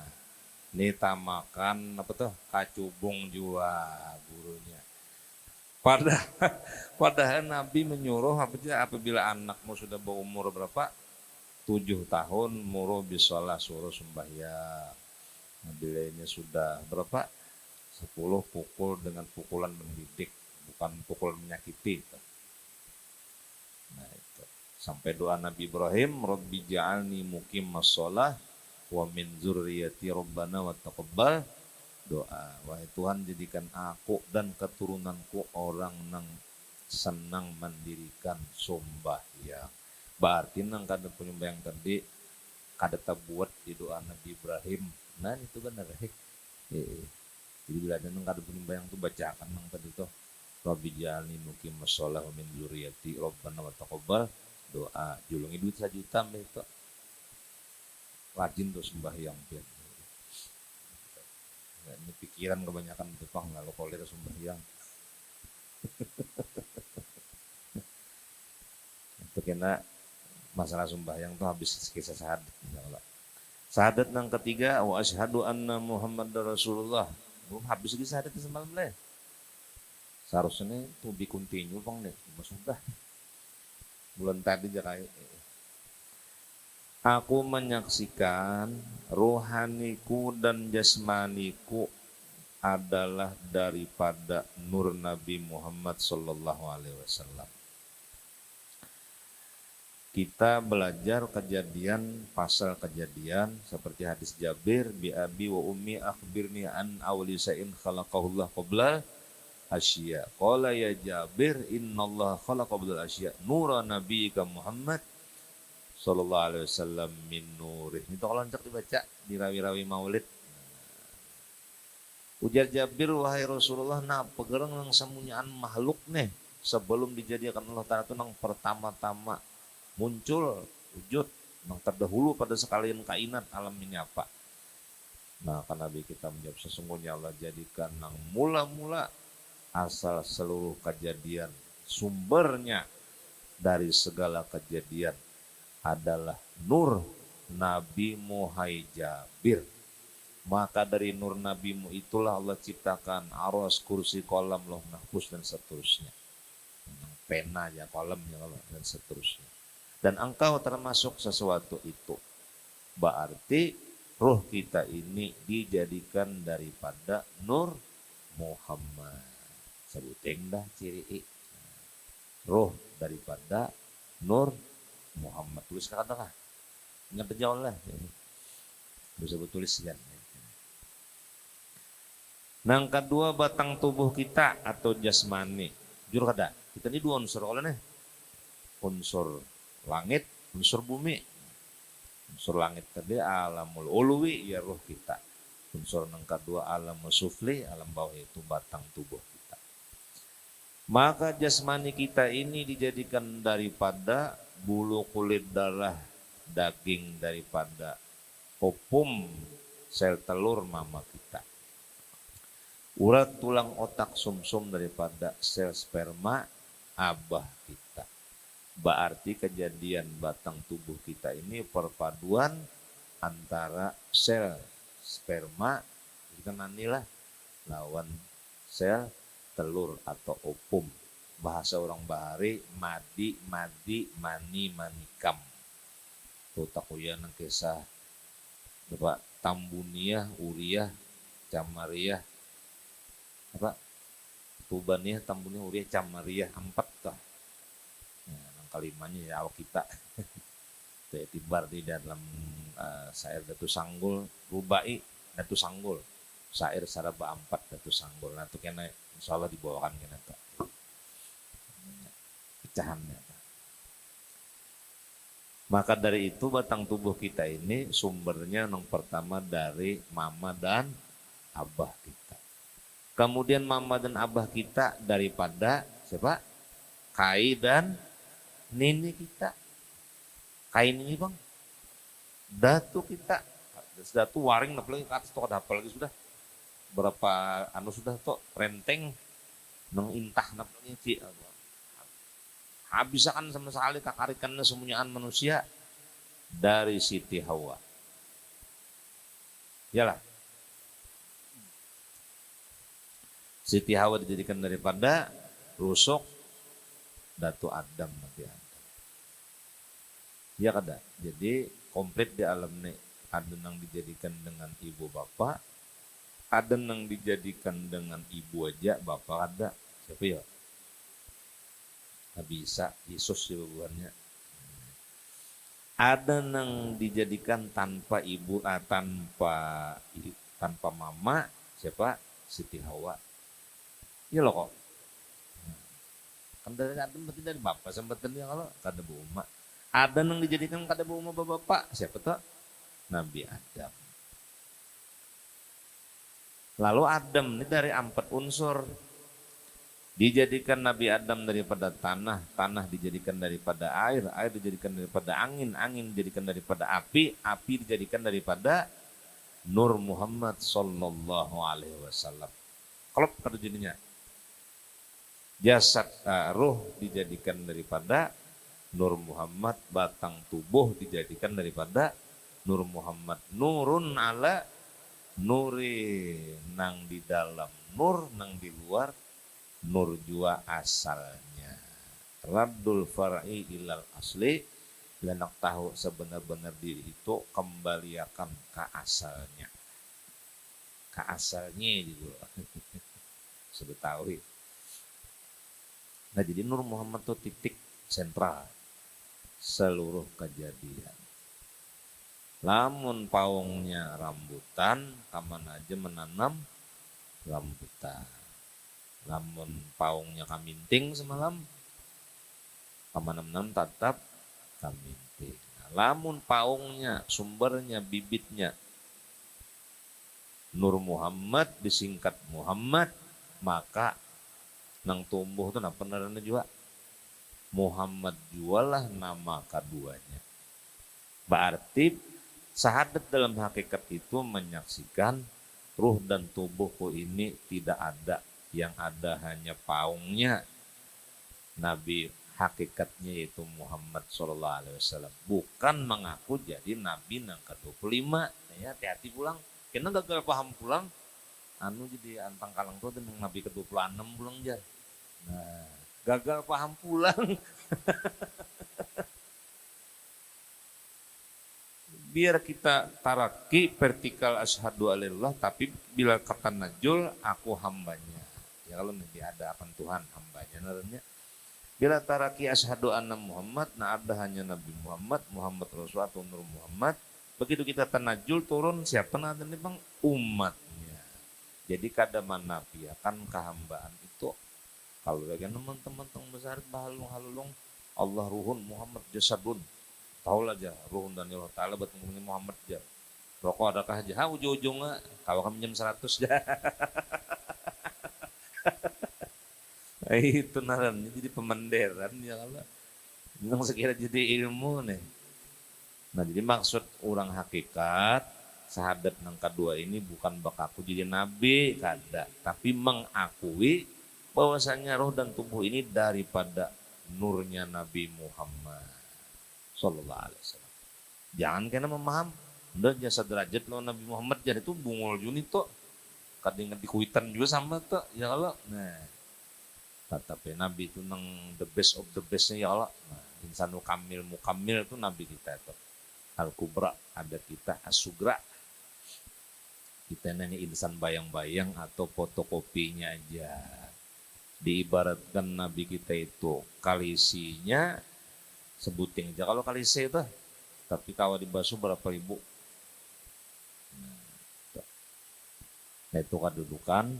nita makan apa tuh kacubung jua gurunya. Padahal Nabi menyuruh apabila anakmu sudah berumur berapa? 7 tahun muru bisalah suruh sembahyang. Bilanya sudah berapa? 10 pukul dengan pukulan mendidik, bukan pukul menyakiti. Nah itu. Sampai doa Nabi Ibrahim, Rabbi ja'alni muqimas shalah wa min dzurriyyati rabbana wa taqabbal doa. Wahai Tuhan, jadikan aku dan keturunanku orang yang senang mendirikan sembahyang. Berarti nang kada penyembahyang tadi kada tabuat di doa Nabi Ibrahim. Nah itu benar. Jadi bila ada nang kada penyembahyang tu bacakan nang tadi tu. Rabbi ja'alni muqimas shalah wa min dzurriyyati rabbana wa taqabbal doa. Julungi duit 1 juta itu. Rajin tuh sembahyang pian. Ini pikiran kebanyakan Jepang lalu kolir sembahyang. Itu kena masalah sembahyang tuh habis kisah syahadat. Syahadat yang ketiga wa asyhadu anna Muhammadar Rasulullah. Belum habis lagi syahadat semalam leh. Seharusnya tuh be continue bang nih, sudah. Bulan tadi jakai. Aku menyaksikan rohaniku dan jasmaniku adalah daripada nur Nabi Muhammad sallallahu alaihi wasallam. Kita belajar kejadian, pasal kejadian seperti hadis Jabir bi abi wa ummi akhbirni an awli sa'in khalaqahullah qabla asya. Qala ya Jabir innallaha khalaqa qabla asya nura nabiyyika Muhammad sallallahu alaihi wasallam min nurih. Itu kalau cek dibaca di rawi-rawi maulid. Ujar Jabir, wahai Rasulullah, nah pegerang yang semunyaan makhluk nih sebelum dijadikan Allah Ta'ala itu nang pertama-tama muncul wujud yang terdahulu pada sekalian kainat alam ini apa? Nah, kan Nabi kita menjawab sesungguhnya Allah jadikan yang mula-mula asal seluruh kejadian sumbernya dari segala kejadian adalah nur Nabi Muhai Jabir. Maka dari nur Nabimu itulah Allah ciptakan aras, kursi, kolam, loh mahfuz dan seterusnya. Pena ya, kolamnya dan seterusnya. Dan engkau termasuk sesuatu itu. Berarti roh kita ini dijadikan daripada nur Muhammad. Sebuting dah ciri. Roh daripada nur Muhammad. Tulis kata-kata. Ingat jauh lah. Bisa tulis kan. Nang kedua batang tubuh kita atau jasmani. Jujur kada. Kita ini 2 unsur kalau nih. Unsur langit, unsur bumi. Unsur langit tadi alamul ulwi ya roh kita. Unsur yang kedua alamul sufli, alam bawah itu batang tubuh kita. Maka jasmani kita ini dijadikan daripada bulu, kulit, darah, daging daripada opum sel telur mama kita. Urat, tulang, otak, sumsum daripada sel sperma abah kita. Berarti kejadian batang tubuh kita ini perpaduan antara sel sperma kita nanilah lawan sel telur atau opum. Bahasa orang Bahari madi, mani, manikam. Tuh takuya nang kisah apa Tambuniyah, Uriyah, Camariyah, apa Tubaniyah, Tambuniyah, Uriyah, Camariyah 4 tuh. Kalimanya ya awak kita tibar di dalam syair Datu Sanggul Rubai Datu Sanggul syair Saraba 4 Datu Sanggul. Nah itu kena insyaallah dibawakan kena pecahannya. Maka dari itu batang tubuh kita ini sumbernya yang pertama dari mama dan abah kita. Kemudian mama dan abah kita daripada siapa? Kai dan nini kita. Kai nini bang. Datu kita. Datu waring apalagi ke atas tuh ada apalagi sudah. Berapa sudah tuh renteng nang intah apalagi ci. Habis kan sama sekali kakarikannya semuanyaan manusia dari Siti Hawa. Yalah. Siti Hawa dijadikan daripada rusuk Datu Adam Nabi Adam. Ya kada. Jadi komplit di alam ini ada yang dijadikan dengan ibu bapak, ada yang dijadikan dengan ibu aja, bapak ada. Siapa ya? Nggak bisa, Yesus ya bukannya. Ada yang dijadikan tanpa ibu, tanpa mama, siapa? Siti Hawa. Iya loh kok. Kan dari Adam berarti dari bapak sempetin ya kalau kada bu Uma. Ada yang dijadikan kada bu Uma bapak, siapa tuh? Nabi Adam. Lalu Adam ini dari 4 unsur. Dijadikan Nabi Adam daripada tanah, tanah dijadikan daripada air, air dijadikan daripada angin, angin dijadikan daripada api, api dijadikan daripada Nur Muhammad sallallahu alaihi wasallam. Kalau pada jadinya jasad ruh dijadikan daripada Nur Muhammad, batang tubuh dijadikan daripada Nur Muhammad. Nurun ala nuri, nang di dalam nur, nang di luar nur jua asalnya. Raddul far'i ilal asli, lenak tahu sebenar-benar diri itu kembaliakan ke asalnya. Ke asalnya gitu. Sudah tahu. Nah jadi Nur Muhammad itu titik sentral seluruh kejadian. Lamun paungnya rambutan, kaman aja menanam rambutan. Lamun paungnya kaminting semalam, kaman tetap kaminting. Nah, lamun paungnya, sumbernya, bibitnya Nur Muhammad disingkat Muhammad, maka nang tumbuh itu apa namanya juga Muhammad jualah nama keduanya. Berarti syahadat dalam hakikat itu menyaksikan ruh dan tubuhku ini tidak ada, yang ada hanya paungnya Nabi hakikatnya yaitu Muhammad sallallahu alaihi wasallam, bukan mengaku jadi Nabi nang ke-25. Ya hati-hati pulang, kena gagal paham pulang jadi antang kalang tuh dengan Nabi ke-26 pulang jar. Nah, gagal paham pulang. Biar kita taraki vertikal asyhadu alillah, tapi bila kata najul aku hambanya. Ya kalau nanti ada akan Tuhan hambanya naranya. Bila taraki asyhadu anna Muhammad, nah ada hanya Nabi Muhammad, Muhammad Rasulullah atau Nur Muhammad. Begitu kita tanajul turun siapa nanti bang? Umatnya. Jadi kada manafiakan kehambaan itu. Kalau bagian teman-teman besar bahalung-halulung Allah ruhun Muhammad jasadun. Tahu aja ruhun dan Allah Ta'ala buat ngomongin Muhammad aja. Rokok adakah aja? Ujung-ujungnya kalau kami jam 100 aja. Itu naran jadi pemenderan ya kalau memang sekira jadi ilmu nih. Nah jadi maksud orang hakikat syahadat nang kedua ini bukan bakaku jadi nabi kada, tapi mengakui bahwasanya roh dan tubuh ini daripada nurnya Nabi Muhammad sallallahu alaihi wasallam. Jangan kena memaham udah jasa derajat lo Nabi Muhammad jadi itu bungul juni tuh kadang dikuitan juga sama tuh ya Allah. Nah tetapi Nabi itu nang the best of the bestnya ya Allah. Nah, insanu kamil mukamil itu Nabi kita itu. Al-Kubra ada kita, As-Sugra. Kita nanya insan bayang-bayang atau fotokopinya aja. Diibaratkan Nabi kita itu kalisinya sebuting aja. Kalau kalisi itu, tapi kalau dibasuh berapa ribu. Nah itu kedudukan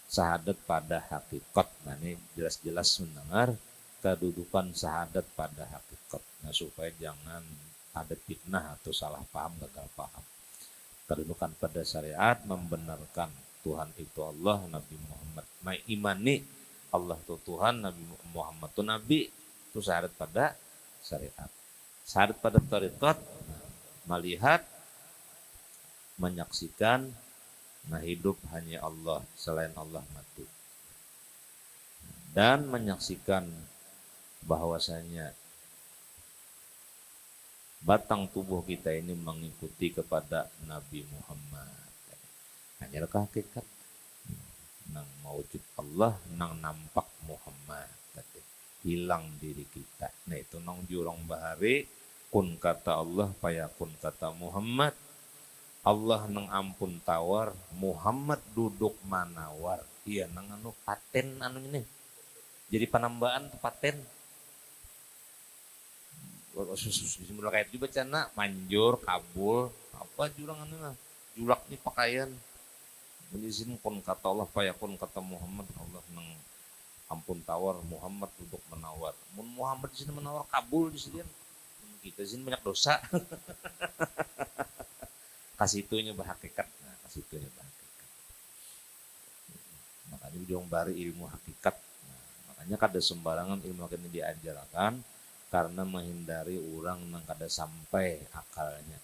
syahadat pada hakikat. Nah ini jelas-jelas mendengar kedudukan syahadat pada hakikat. Nah supaya jangan ada fitnah atau salah paham, gagal paham. Kedudukan pada syariat membenarkan Tuhan itu Allah, Nabi Muhammad imani Allah itu Tuhan, Nabi Muhammad itu Nabi, itu syarat pada syariat. Syarat pada tarekat, melihat, menyaksikan, nah hidup hanya Allah, selain Allah mati. Dan menyaksikan bahwasanya batang tubuh kita ini mengikuti kepada Nabi Muhammad. Hanya hakikat nang mawujud Allah, nang nampak Muhammad. Hilang diri kita. Nah itu nang jurong bahari, kun kata Allah, payakun kata Muhammad. Allah nang ampun tawar, Muhammad duduk manawar. Iya nang anu paten anu ini. Jadi penambahan paten. Mulai kayak juga cana manjur kabul apa jurang anu lah. Julak nih pakaian. Menizin kun kata Allah, payakun kata Muhammad. Allah nang ampun tawar, Muhammad duduk menawar. Mun Muhammad di sini menawar kabul di sini. Kita di sini banyak dosa. Kasih itunya berhakikat. Nah, kasih itunya berhakikat. Makanya ujung bari ilmu hakikat. Nah, makanya kada sembarangan ilmu hakikat ini diajarkan karena menghindari orang yang kada sampai akalnya,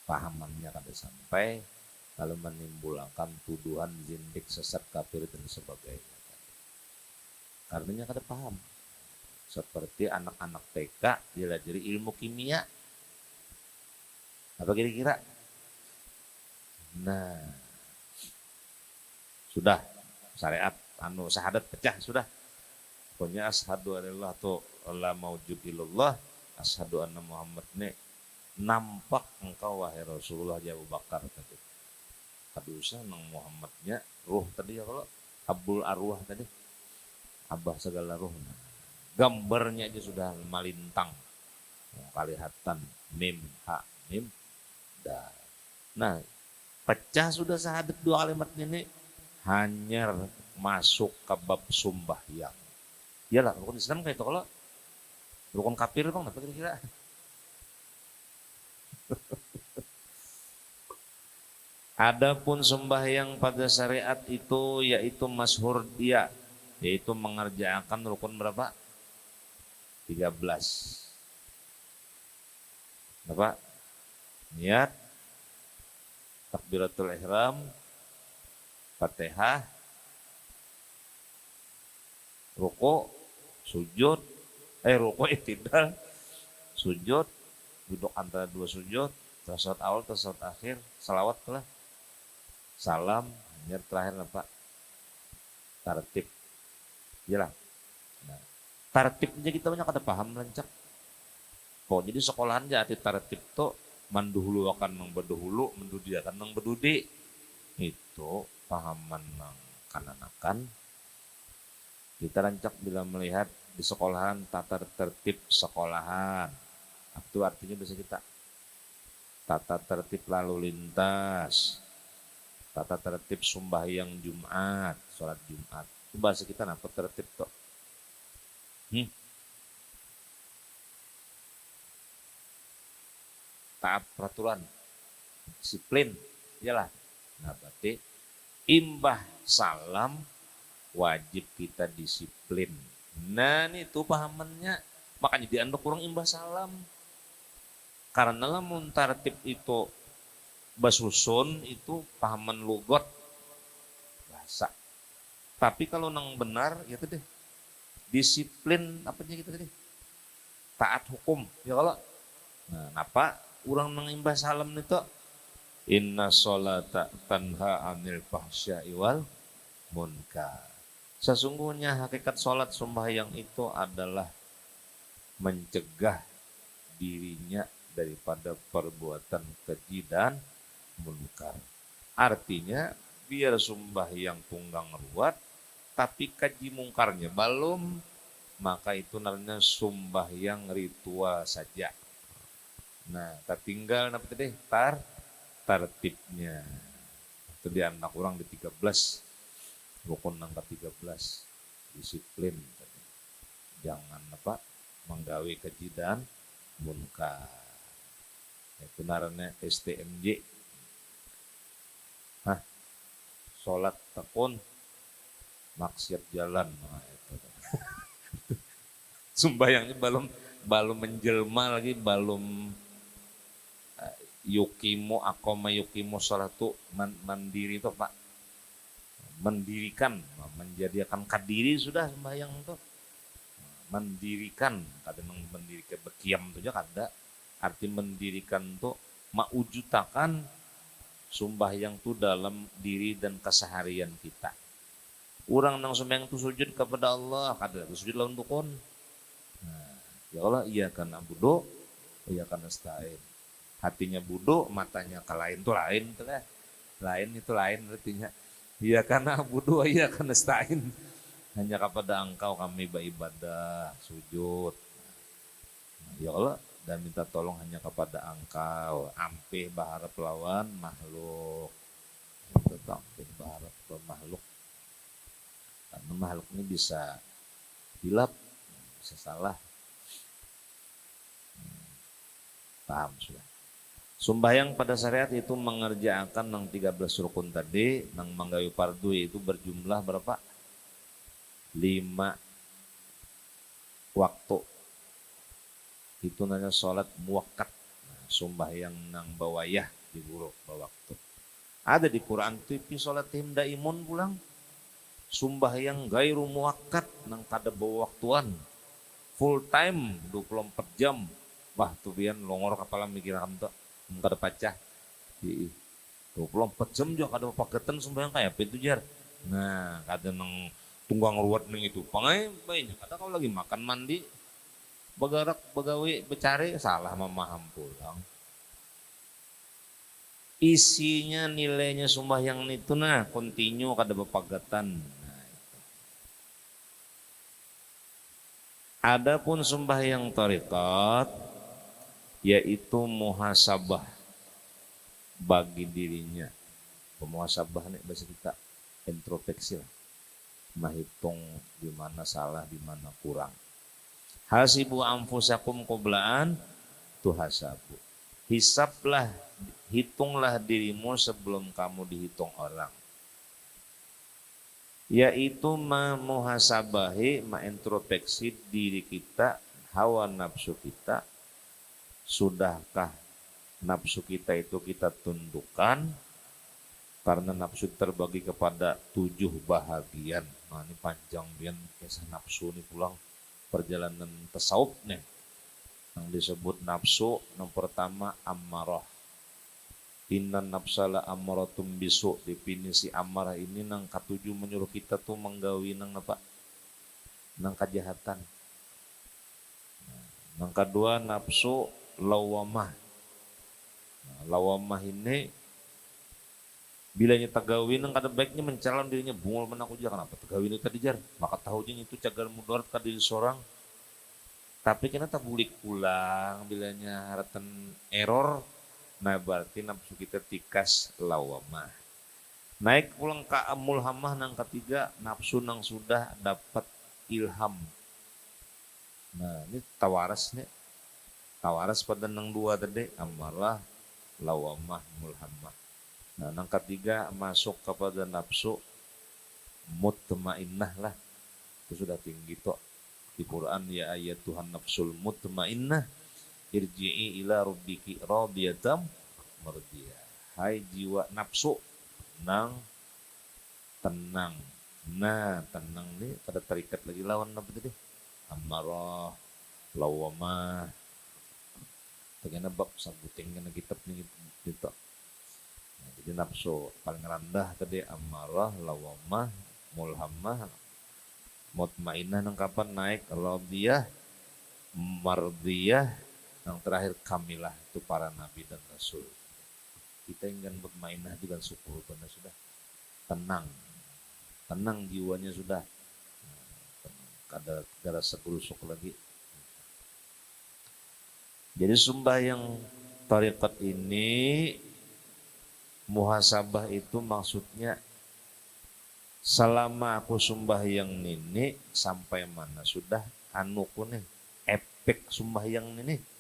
pahamannya kada sampai, lalu menimbulkan tuduhan zindik, sesat, kafir dan sebagainya. Karenanya kada paham. Seperti anak-anak TK diajari ilmu kimia. Apa kira-kira? Nah, sudah syariat anu syahadat pecah sudah. Pokoknya asyhadu anillah atau la maujud illallah, asyhadu anna Muhammad ini nampak engkau wahai Rasulullah ya Abu Bakar tadi. Kada usah nang Muhammadnya ruh tadi ya, kalau abul arwah tadi. Abah segala ruh. Gambarnya aja sudah malintang. Kalihatan mim ha mim da. Nah, pecah sudah syahadat dua kalimat ini, hanyar masuk ke bab sembahyang. Iyalah, rukun Islam kayak itu, kalau rukun kafir bang, apa kira-kira? Adapun sembahyang pada syariat itu yaitu masyhur dia, yaitu mengerjakan rukun berapa? 13. Bapak, niat, takbiratul ihram, Fatihah, ruku, sujud, ruku i'tidal, sujud, duduk antara dua sujud, tasawuf awal, tasawuf akhir, salawat lah, salam, hanya terakhir apa? Tartib. Iyalah. Nah, tartibnya kita banyak ada paham lancak. Oh, jadi sekolahan jadi tartib tuh manduhulu akan nang berdahulu, mendudi akan nang berdudi. Itu pahaman nang kananakan. Kita rancak bila melihat di sekolahan tata tertib sekolahan. Itu artinya bisa kita tata tertib lalu lintas, tata tertib sembahyang Jumat, sholat Jumat. Itu bahasa kita apa tertib tuh? Taat peraturan, disiplin, iyalah. Nah, berarti imbah salam wajib kita disiplin. Nah, itu pahamannya. Makanya diandok kurang imbah salam. Karena lamun tartib itu basusun itu pahaman lugot bahasa. Tapi kalau nang benar ya tadi disiplin apa aja kita tadi? Taat hukum. Ya kalau nah, apa orang nang imbah salam itu inna sholata tanha anil fahsya'i wal munkar. Sesungguhnya hakikat sholat sembahyang itu adalah mencegah dirinya daripada perbuatan keji dan munkar. Artinya biar sembahyang tunggang ruat tapi kaji mungkarnya belum, maka itu namanya sembahyang ritual saja. Nah, tertinggal apa tadi? Tartibnya. Itu di anak orang di 13. Rukun yang ke-13. Disiplin. Jangan apa? Menggawe keji dan munkar. Itu naranya STMJ. Hah, sholat tekun maksiat jalan. Nah, itu. Sembayangnya belum belum menjelma lagi, belum yukimu akoma yukimu sholatu mandiri itu Pak. Mendirikan, menjadikan kadiri sudah sembahyang itu. Mendirikan, kadang mendirikan berkiam itu aja kada. Arti mendirikan itu maujutakan sembahyang itu dalam diri dan keseharian kita. Orang nang sembahyang itu sujud kepada Allah, kada sujud lawan dukun. Nah, ya Allah, iya kan abudo, iya kan nasta'in. Hatinya budo, matanya ke lain tuh lain tuh lah. Lain itu lain artinya. Iya karena abudo, iya kan nasta'in. Hanya kepada Engkau kami beribadah, sujud. Nah, ya Allah, dan minta tolong hanya kepada Engkau. Ampih baharap lawan makhluk. Tetap ampih baharap makhluk. Karena makhluk ini bisa hilap, bisa salah. Paham sudah. Sembahyang pada syariat itu mengerjakan yang 13 rukun tadi, yang menggawi fardu itu berjumlah berapa? 5 waktu. Itu namanya sholat muwakat. Nah, sembahyang nang bawayah di buruk waktu. Ada di Quran itu sholat daimun pulang. Sembahyang gairu muwakat nang kada bawa waktuan. Full time 24 jam. Wah tuh bian longor kepala mikir kamu tuh. Kada pacah. 24 jam juga kada paketan sembahyang kayak apa itu jar. Nah, kada nang tunggang ruwet nang itu. Pangai banyak. Kada kau lagi makan mandi. Bagarak begawe becari salah memaham pulang. Isinya nilainya sembahyang itu nah continue kada bepagatan. Adapun sembahyang tarekat yaitu muhasabah bagi dirinya. Muhasabah nih bahasa kita introspeksi lah. Menghitung di mana salah, di mana kurang. Hasibu anfusakum qoblaan tuhasabu. Hisablah, hitunglah dirimu sebelum kamu dihitung orang. Yaitu memuhasabahi, mengintrospeksi diri kita, hawa nafsu kita. Sudahkah nafsu kita itu kita tundukkan? Karena nafsu terbagi kepada 7 bahagian. Nah ini panjang bian kisah nafsu ini pulang perjalanan tasawuf nih. Yang disebut nafsu yang pertama amarah. Inna nafsala amaratum bisu. Definisi amarah ini nang ketujuh menyuruh kita tuh menggawi nang apa? Nang kejahatan. Nang kedua nafsu lawamah. Nah, lawamah ini bilanya tagawin nang kada baiknya mencalon dirinya bungul menaku aja kenapa tagawin itu tadi jar. Maka tahu je itu cagar mudarat ka diri seorang. Tapi kena tak bulik pulang bilanya haratan error. Nah berarti nafsu kita tikas lawamah. Naik pulang ke mulhamah nang ketiga nafsu nang sudah dapat ilham. Nah ini tawaras nih. Tawaras pada nang 2 tadi amarah, lawamah, mulhamah. Nah nang ketiga masuk kepada nafsu mutmainnah lah. Itu sudah tinggi toh. Di Quran ya ayat Tuhan nafsul mutmainnah irji'i ila rabbiki radiyatan mardiyah. Hai jiwa nafsu nang tenang. Nah, tenang nih kada terikat lagi lawan apa tadi? Amarah, lawamah. Tegana bab sabuting kana kitab nih gitu. Nah, jadi nafsu paling rendah tadi amarah, lawamah, mulhamah, mutmainnah nang kapan naik radiyah, mardiyah. Yang terakhir kamilah itu para nabi dan rasul. Kita ingin mutmainnah juga syukur benar sudah tenang jiwanya sudah kada segerusuk lagi. Jadi sembahyang tarekat ini muhasabah itu maksudnya selama aku sembahyang ini sampai mana sudah anuku nih efek sembahyang ini.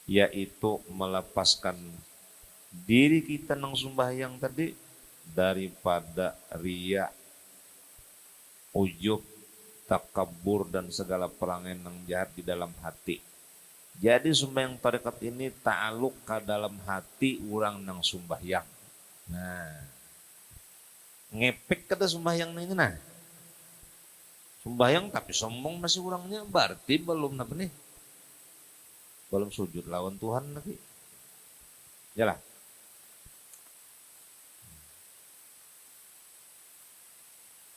yaitu melepaskan diri kita nang sembahyang tadi daripada riya, ujub, takabur dan segala perangai nang jahat di dalam hati. Jadi sembahyang tarekat ini ta'aluk ke dalam hati orang nang sembahyang. Nah, ngepek kata sembahyang ini nah. Sembahyang tapi sombong masih orangnya, berarti belum apa nih? Belum sujud lawan Tuhan lagi. Yalah.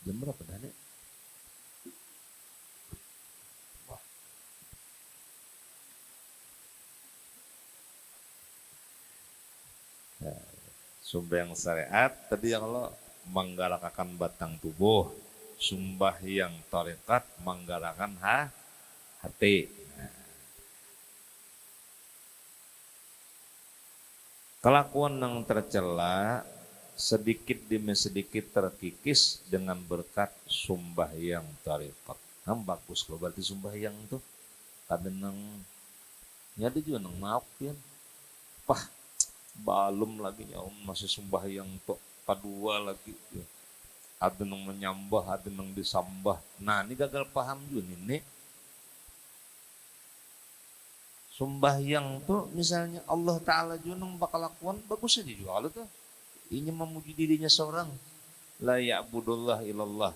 Jam berapa dah nih? Sembahyang syariat tadi yang lo menggalakkan batang tubuh, sembahyang tarekat menggalakkan hati. Kelakuan yang tercela sedikit demi sedikit terkikis dengan berkat sembahyang tarekat. Nah, bagus kalau berarti sembahyang itu kadang nang nyadi juga nang maaf ya. Pah balum lagi ya masih sembahyang tok padua lagi ya. Ada nang menyambah, ada nang disambah. Nah ini gagal paham juga nih. Sembahyang tuh misalnya Allah Ta'ala juga nang bakal lakukan bagus aja juga kalau tuh ingin memuji dirinya seorang, la ya'budullah ilallah,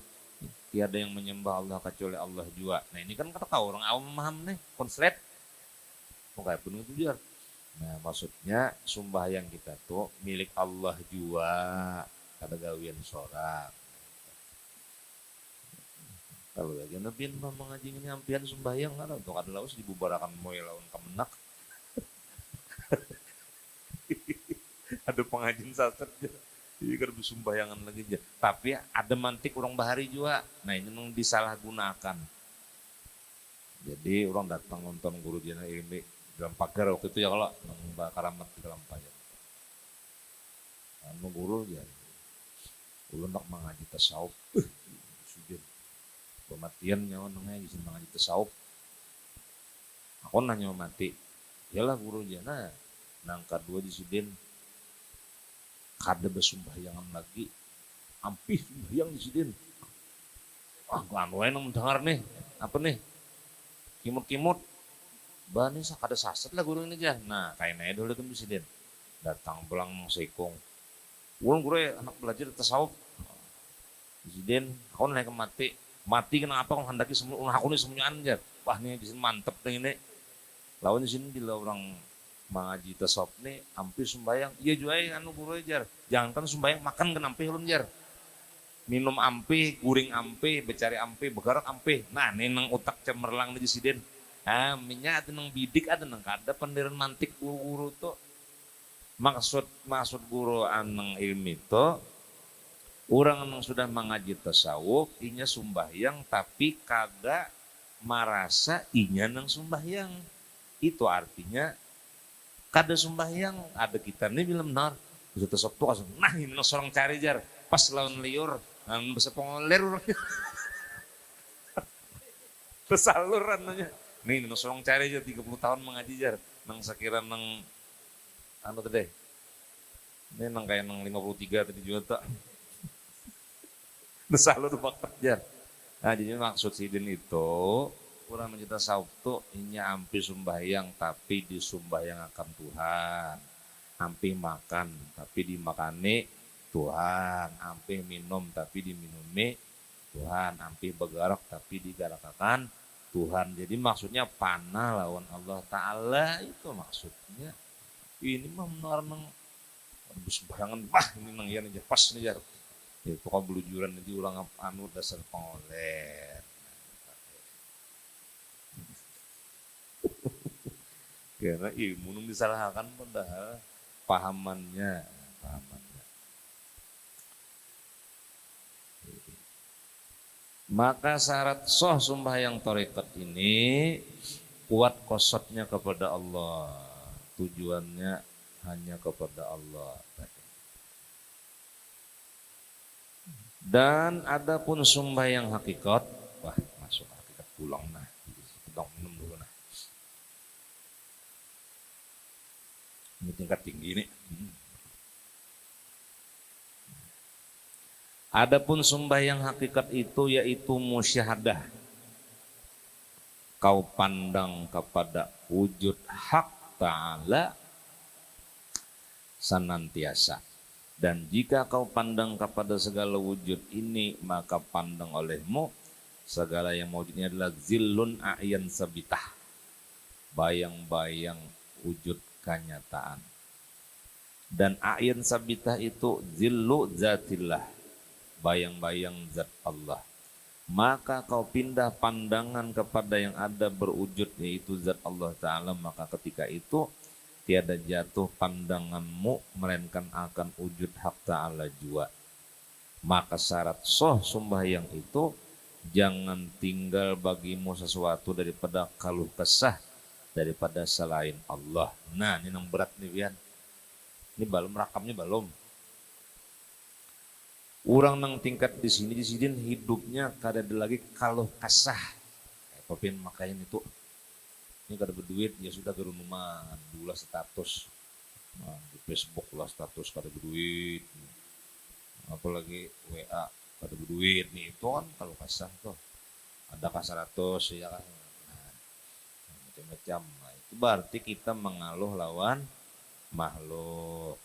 tiada yang menyembah Allah kecuali Allah juga. Nah ini kan kata orang awam memaham nih konslet pokoknya pun itu juga. Nah maksudnya sembahyang kita tuh milik Allah juga, kada gawian seorang. Kalau lagi nabian mengaji ini ampian sembahyang kada untuk ada lawas dibubarakan moy lawan kemenak. Ada pengajian sastra jadi kada bersumbayangan lagi aja. Tapi ada mantik orang bahari juga. Nah ini memang disalahgunakan. Jadi orang datang nonton guru jana ilmi dalam pagar waktu itu ya kalau Mbak Karamat di dalam pagar. Anu guru ya, ulun nak mengaji tasawuf, sujud, kematian nyawa nengnya di mengaji tasawuf. Aku nanya mati, yalah guru jana, nang kedua di sudin, kada bersumbayangan lagi, ampih sembahyang di sudin. Ah, anu nang mendengar nih, apa nih, kimut-kimut. Bani kada sasat lah guru ini aja. Nah, kayaknya dulu kan presiden datang pulang sekong. Ulun guru anak belajar tasawuf. Presiden, kau naik mati. Mati kenapa kau hendaki semua aku ini semuanya aja. Wah, ini di sini mantep nih ini. Lawan di sini di orang mengaji tasawuf nih hampir sembayang. Iya juga anu guru ajar. Jangan kan sembayang makan kan hampir ulun jar. Minum ampe, guring ampe, becari ampe, begarak ampe. Nah, ini nang otak cemerlang di presiden. Minyak ada nang bidik ada nang kada pendiran mantik guru-guru tuh maksud guru anang ilmi tuh orang yang sudah mengaji tasawuf inya sembahyang tapi kada merasa inya nang sembahyang, itu artinya kada sembahyang. Ada kita nih bilang benar bisa tasawuf tuh nah ini nang seorang cari jar pas lawan liur nang bisa pengoler orangnya tersaluran nanya. Nih, nang sorong cari aja 30 tahun mengaji jar, nang sekira nang anu tadi. Ini nang kayak nang 53 tadi juga tak. Selalu tuh fakta jar. Nah, jadi maksud sidin itu orang mencinta tasawuf tuh ini ampi sembahyang tapi disumbahyang akan Tuhan. Ampi makan tapi dimakani Tuhan. Ampi minum tapi diminumi Tuhan. Ampi bergerak tapi digarakakan Tuhan. Jadi maksudnya panah lawan Allah Ta'ala itu maksudnya. Ini mah benar nang sembarangan ini nang iyan aja pas nih jar. Ya pokoknya belujuran nanti ulang anu dasar pengoler. Karena ilmu nung disalahkan padahal pahamannya. Maka syarat sah sembahyang tarekat ini kuat kosotnya kepada Allah, tujuannya hanya kepada Allah. Dan adapun sembahyang hakikat, wah masuk hakikat pulang nah, sedang minum dulu nah. Ini tingkat tinggi nih. Adapun sembahyang hakikat itu yaitu musyahadah. Kau pandang kepada wujud hak ta'ala senantiasa. Dan jika kau pandang kepada segala wujud ini, maka pandang olehmu segala yang wujudnya adalah zillun a'yan sabitah. Bayang-bayang wujud kenyataan. Dan a'yan sabitah itu zillu zatillah. Bayang-bayang zat Allah. Maka kau pindah pandangan kepada yang ada berwujud yaitu zat Allah Ta'ala, maka ketika itu tiada jatuh pandanganmu melainkan akan wujud hak Ta'ala jua. Maka syarat sah sembahyang itu jangan tinggal bagimu sesuatu daripada kaluh kesah daripada selain Allah. Nah ini yang berat nih Bian. Ini belum rakamnya belum. Orang nang tingkat di sini hidupnya kada ada lagi kalau kasah. Kopin makanya itu. Ini kada berduit ya sudah ke rumah dula status. Nah, di Facebook lah status kada berduit. Apalagi WA kada berduit nih itu kan kalau kasah tuh. Ada kasar 100 ya kan. Nah, macam-macam. Nah, itu berarti kita mengaluh lawan makhluk.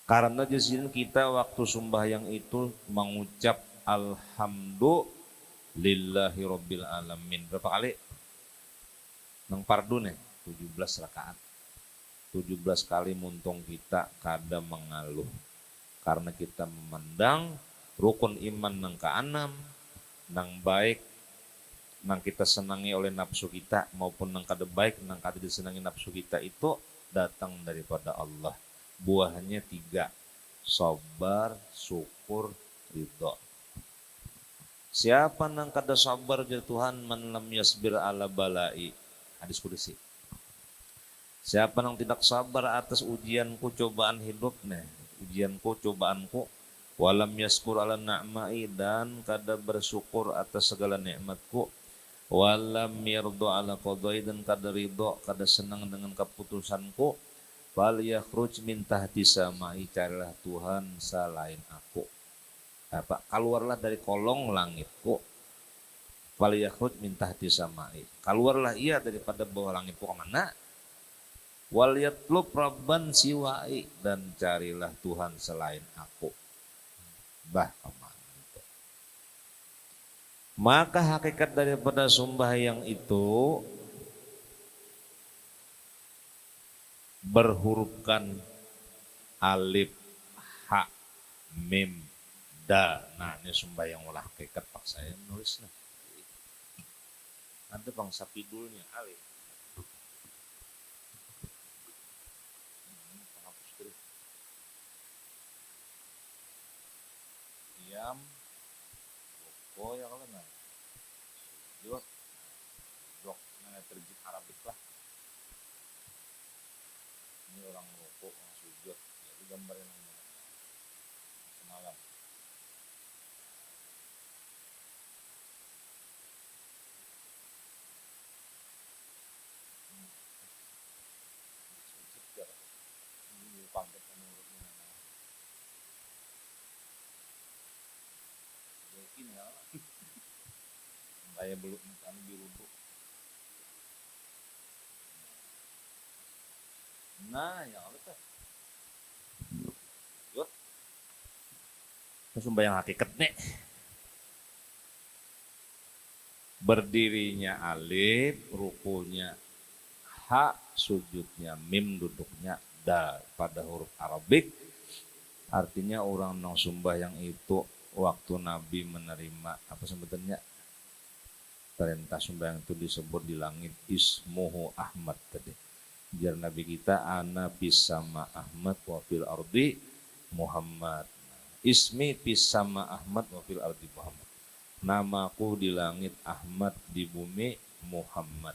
Karena di sini kita waktu sembahyang itu mengucap alhamdulillahi rabbil alamin. Berapa kali? Nang pardu nih 17 rakaat. 17 kali muntung kita kada mengaluh. Karena kita memandang rukun iman nang keenam, nang baik, nang kita senangi oleh nafsu kita maupun nang kada baik, nang kada disenangi nafsu kita itu datang daripada Allah. Buahnya 3, sabar, syukur, ridho. Siapa nang kada sabar jadi Tuhan, man lam yasbir ala balai. Hadis qudsi. Siapa nang tidak sabar atas ujianku, cobaan hidupnya, ujianku, cobaanku, walam yaskur ala na'mai, dan kada bersyukur atas segala nikmatku, walam yardo ala qadai, dan kada ridho, kada senang dengan keputusanku, fal yakhruj min tahti samai, carilah Tuhan selain aku. Apa? Keluarlah dari kolong langitku. Fal yakhruj min tahti samai. Keluarlah ia daripada bawah langitku kemana? Wal yatlub rabban siwai, dan carilah Tuhan selain aku. Bah kemana itu? Maka hakikat daripada sembahyang itu berhurufkan alif, ha, mim, da. Nah ini sembahyang olah hakikat pak saya nulisnya. Ada bangsa pidulnya alif. Diam, koko ya kalau nggak, sujud, dok, nggak terjemah Arabik lah. Ini orang rokok, orang sujud, jadi gambarnya semalam. Sujud ya, ini pangkat menurutnya. Yakin ya, kayak belum kami dirubuk. Nah, yang apa tuh? Yuk, sembahyang hakikat nih. Berdirinya alif, rukunya ha, sujudnya mim, duduknya dal pada huruf Arabik. Artinya orang nang sembahyang itu waktu Nabi menerima apa sebetulnya perintah sembahyang itu disebut di langit ismuhu Ahmad tadi. Jar Nabi kita ana pisama Ahmad wa fil ardi Muhammad. Ismi pisama Ahmad wa fil ardi Muhammad. Namaku di langit Ahmad, di bumi Muhammad.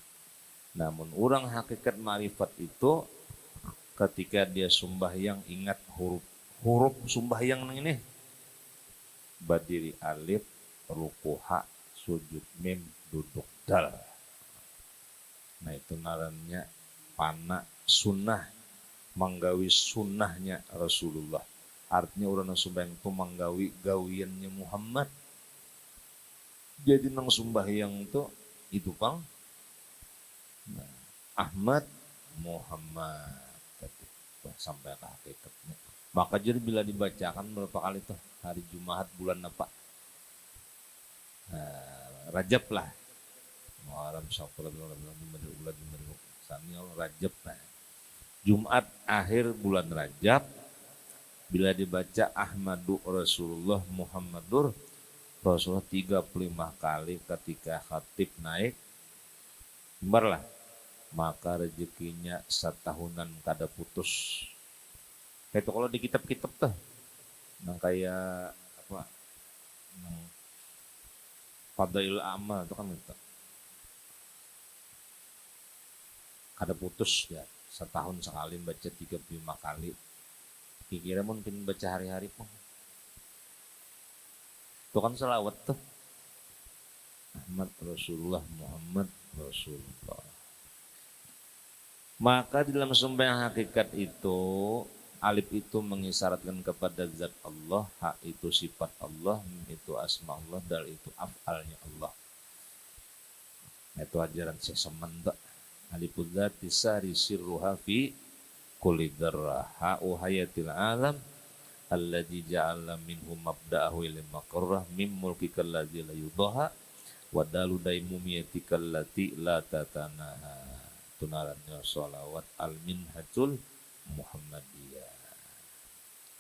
Namun orang hakikat ma'rifat itu ketika dia sembahyang ingat huruf sembahyang ini. Berdiri alif, ruku ha, sujud mim, duduk dal. Nah itu ngarannya pana sunnah. manggawi sunnahnya Rasulullah. Artinya urang sumbayang itu manggawi gawiannya Muhammad. Jadi nang sumbahyang itu pang Ahmad Muhammad sampai ke hakikatnya. Maka jadi bila dibacakan berapa kali tuh hari Jumat bulan apa? Rajab lah. Muharram Syawal bulan Samial Rajab lah. Jumat akhir bulan Rajab bila dibaca Ahmadu Rasulullah Muhammadur Rasulullah 35 kali ketika khatib naik mimbar lah, maka rezekinya setahunan kada putus. Kayak kalau di kitab-kitab tuh nang kayak apa nang Fadail Amal itu kan itu kada putus ya, setahun sekali baca 35 kali. Kira mungkin baca hari-hari pun itu kan selawat tuh Ahmad Rasulullah Muhammad Rasulullah. Maka di dalam sembahyang hakikat itu alif itu mengisyaratkan kepada zat Allah, ha itu sifat Allah, mim itu asma Allah, dal itu af'alnya Allah. Itu ajaran sesemanda. Alifuz zati sari sirruha fi kulli dzarrah, ha'u hayatil alam alladzi ja'ala minhu mabda'ahu ila maqarrah mim mulkikal ladzi la yudaha wa dalu daimumiyatikal lati la tatanaha. Tunarannya sholawat al-minhajul Muhammadiyah.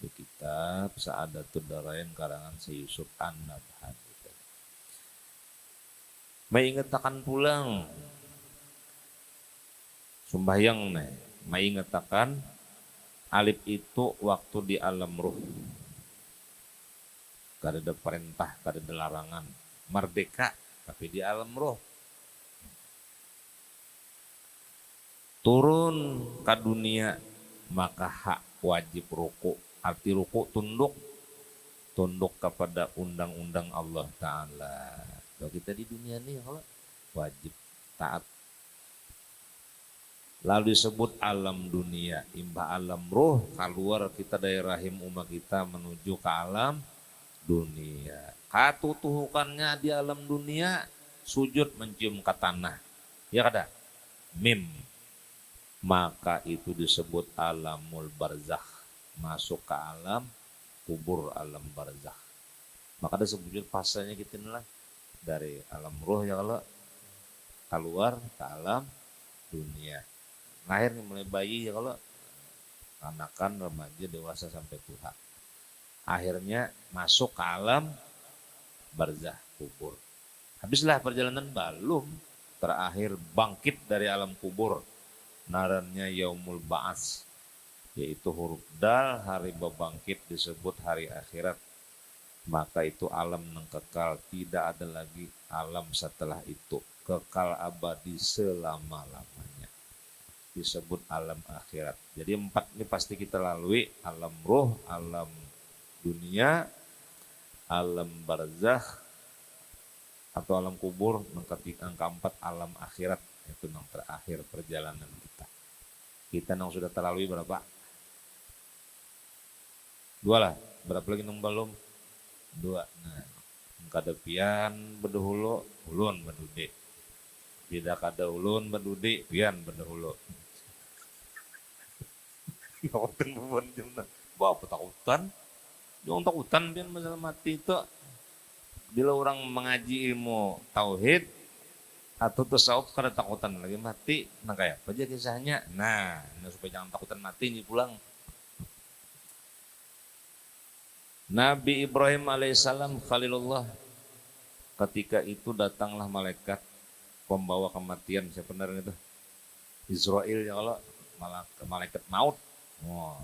Di kitab Sa'adatud Darain karangan Syekh Yusuf An-Nabhani. Maingetakan pulang sumbahyang nih, maingetakan alif itu waktu di alam ruh. Kada ada perintah, kada ada larangan. Merdeka, tapi di alam ruh. Turun ke dunia, maka hak wajib ruku. Arti ruku tunduk. Tunduk kepada undang-undang Allah Ta'ala. Kalau kita di dunia ini wajib taat. Lalu disebut alam dunia, imbah alam roh, keluar kita dari rahim umat kita menuju ke alam dunia. Katutuhukannya di alam dunia, sujud mencium ke tanah. Ya kada? Mim. Maka itu disebut alamul barzakh. Masuk ke alam kubur, alam barzakh. Maka ada sebut pasanya kita lah dari alam roh ya kalau keluar ke alam dunia. Lahir mulai bayi ya kalau anakan, remaja, dewasa sampai tua. Akhirnya masuk ke alam barzah kubur. Habislah perjalanan belum. Terakhir bangkit dari alam kubur. Narannya yaumul ba'ats. Yaitu huruf dal, hari bangkit disebut hari akhirat. Maka itu alam yang kekal. Tidak ada lagi alam setelah itu. Kekal abadi selama-lamanya. Disebut alam akhirat. Jadi 4 ini pasti kita lalui. Alam roh, alam dunia, alam barzakh atau alam kubur. Yang keempat alam akhirat. Itu yang terakhir perjalanan kita. Kita yang sudah terlalui berapa? 2 lah. Berapa lagi yang belum? 2. Nah, kadepian berdahulu, ulun berdudik. Tidak kada ulun berdudik, pian berdahulu. Takutan beban jumlah. Bapak takutan. Jangan takutan pian masalah mati itu. Bila orang mengaji ilmu tauhid atau tasawuf kada takutan lagi mati, nah kayak apa aja kisahnya. Nah, supaya jangan takutan mati ini pulang. Nabi Ibrahim alaihissalam Khalilullah, ketika itu datanglah malaikat pembawa kematian. Siapa benar itu? Israel ya kalau malaikat maut. Wah.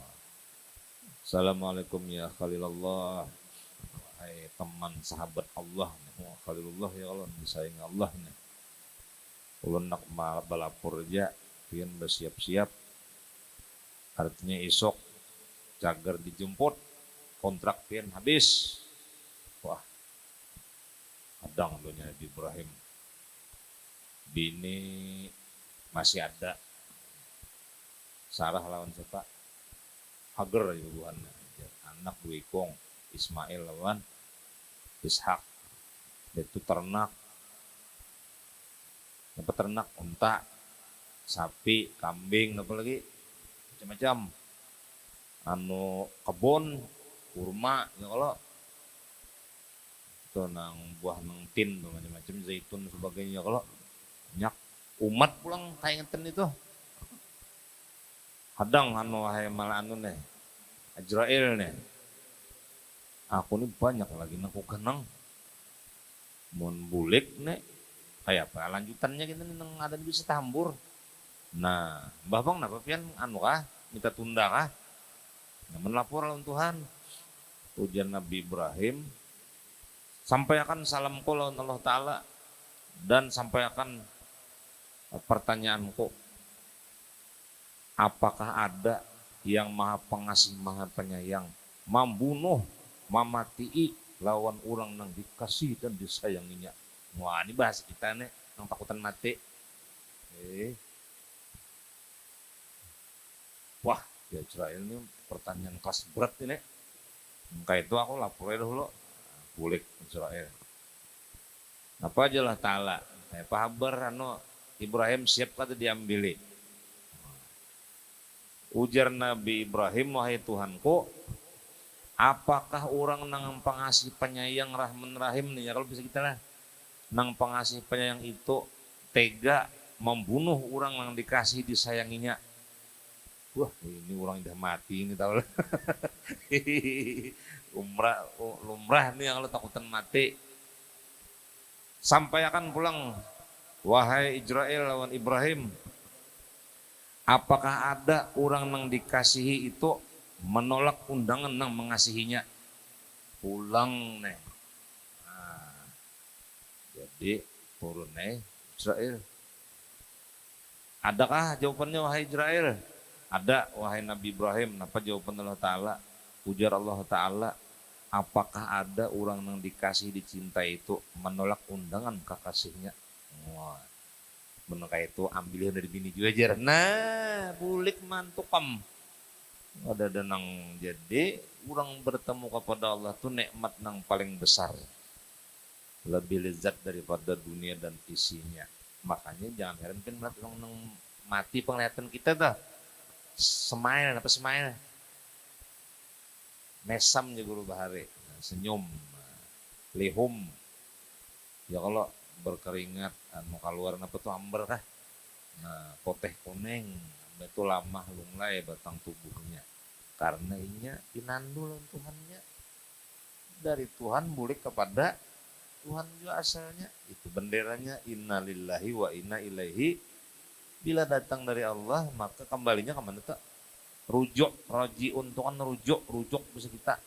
Assalamualaikum ya Khalilullah. Hai teman sahabat Allah. Wah, Khalilullah ya Allah, disayang Allah nih. Ulun nak balapur aja, pian bersiap-siap. Artinya esok cagar dijemput. Kontrak pian habis. Wah. Kadang dunia Nabi Ibrahim. Bini masih ada. Sarah lawan siapa? Hagar ya buanna. Anak dua ikong Ismail lawan Ishak. Itu ternak. Dapat ternak unta, sapi, kambing, apa lagi macam-macam. Kebun, kurma, ya kalau itu nang buah nang tin macam-macam zaitun sebagainya kalau banyak umat pulang kaingetan itu. Kadang wahai malah nih Israel nih. Aku nih banyak lagi naku kenang. Mun bulik nih kayak apa lanjutannya kita nih nang ada bisa tambur. Nah, Mbah Bang napa pian kah minta tunda kah? Namun lapor lawan Tuhan. Ujian Nabi Ibrahim sampaikan salamku lawan Allah Ta'ala dan sampaikan pertanyaanku. Apakah ada yang maha pengasih, maha penyayang, membunuh, mematii lawan orang yang dikasih dan disayanginya. Wah, ini bahasa kita nih, yang takutan mati. Wah, ya Israel ini pertanyaan kelas berat ini. Maka itu aku laporin dulu. Bulik Israel. Apa aja lah Ta'ala. Pahabar Ibrahim siap kata diambili. Ujar Nabi Ibrahim, wahai Tuhanku, apakah orang nang pengasih penyayang rahman rahim nih ya kalau bisa kita lah. Nang pengasih penyayang itu tega membunuh orang yang dikasih disayanginya. Wah, ini orang udah mati ini tahu lah. lumrah nih yang lo takutan mati. Sampaikan pulang, wahai Israel lawan Ibrahim, apakah ada orang yang dikasihi itu menolak undangan yang mengasihinya? Pulang nih. Nah, jadi turun nih Israel. Adakah jawabannya wahai Israel? Ada wahai Nabi Ibrahim. Apa jawaban Allah Ta'ala? Ujar Allah Ta'ala, apakah ada orang yang dikasih dicintai itu menolak undangan kekasihnya? Wah, benar kayak itu ambilnya dari bini juga aja. Nah, bulik mantukam. Ada denang jadi orang bertemu kepada Allah tuh nikmat yang paling besar. Lebih lezat daripada dunia dan isinya. Makanya jangan heran kan melihat orang mati penglihatan kita dah. Smile, apa smile? Mesam ya guru bahari, senyum, lihum. Ya kalau berkeringat, mau keluar apa tuh amber kah? Nah, poteh kuning, itu lama lunglai batang tubuhnya. Karena inya inandul Tuhannya. Dari Tuhan bulik kepada Tuhan juga asalnya. Itu benderanya innalillahi wa inna ilaihi. Bila datang dari Allah maka kembalinya kemana tuh? Rujuk, rojiun tuh kan rujuk bisa kita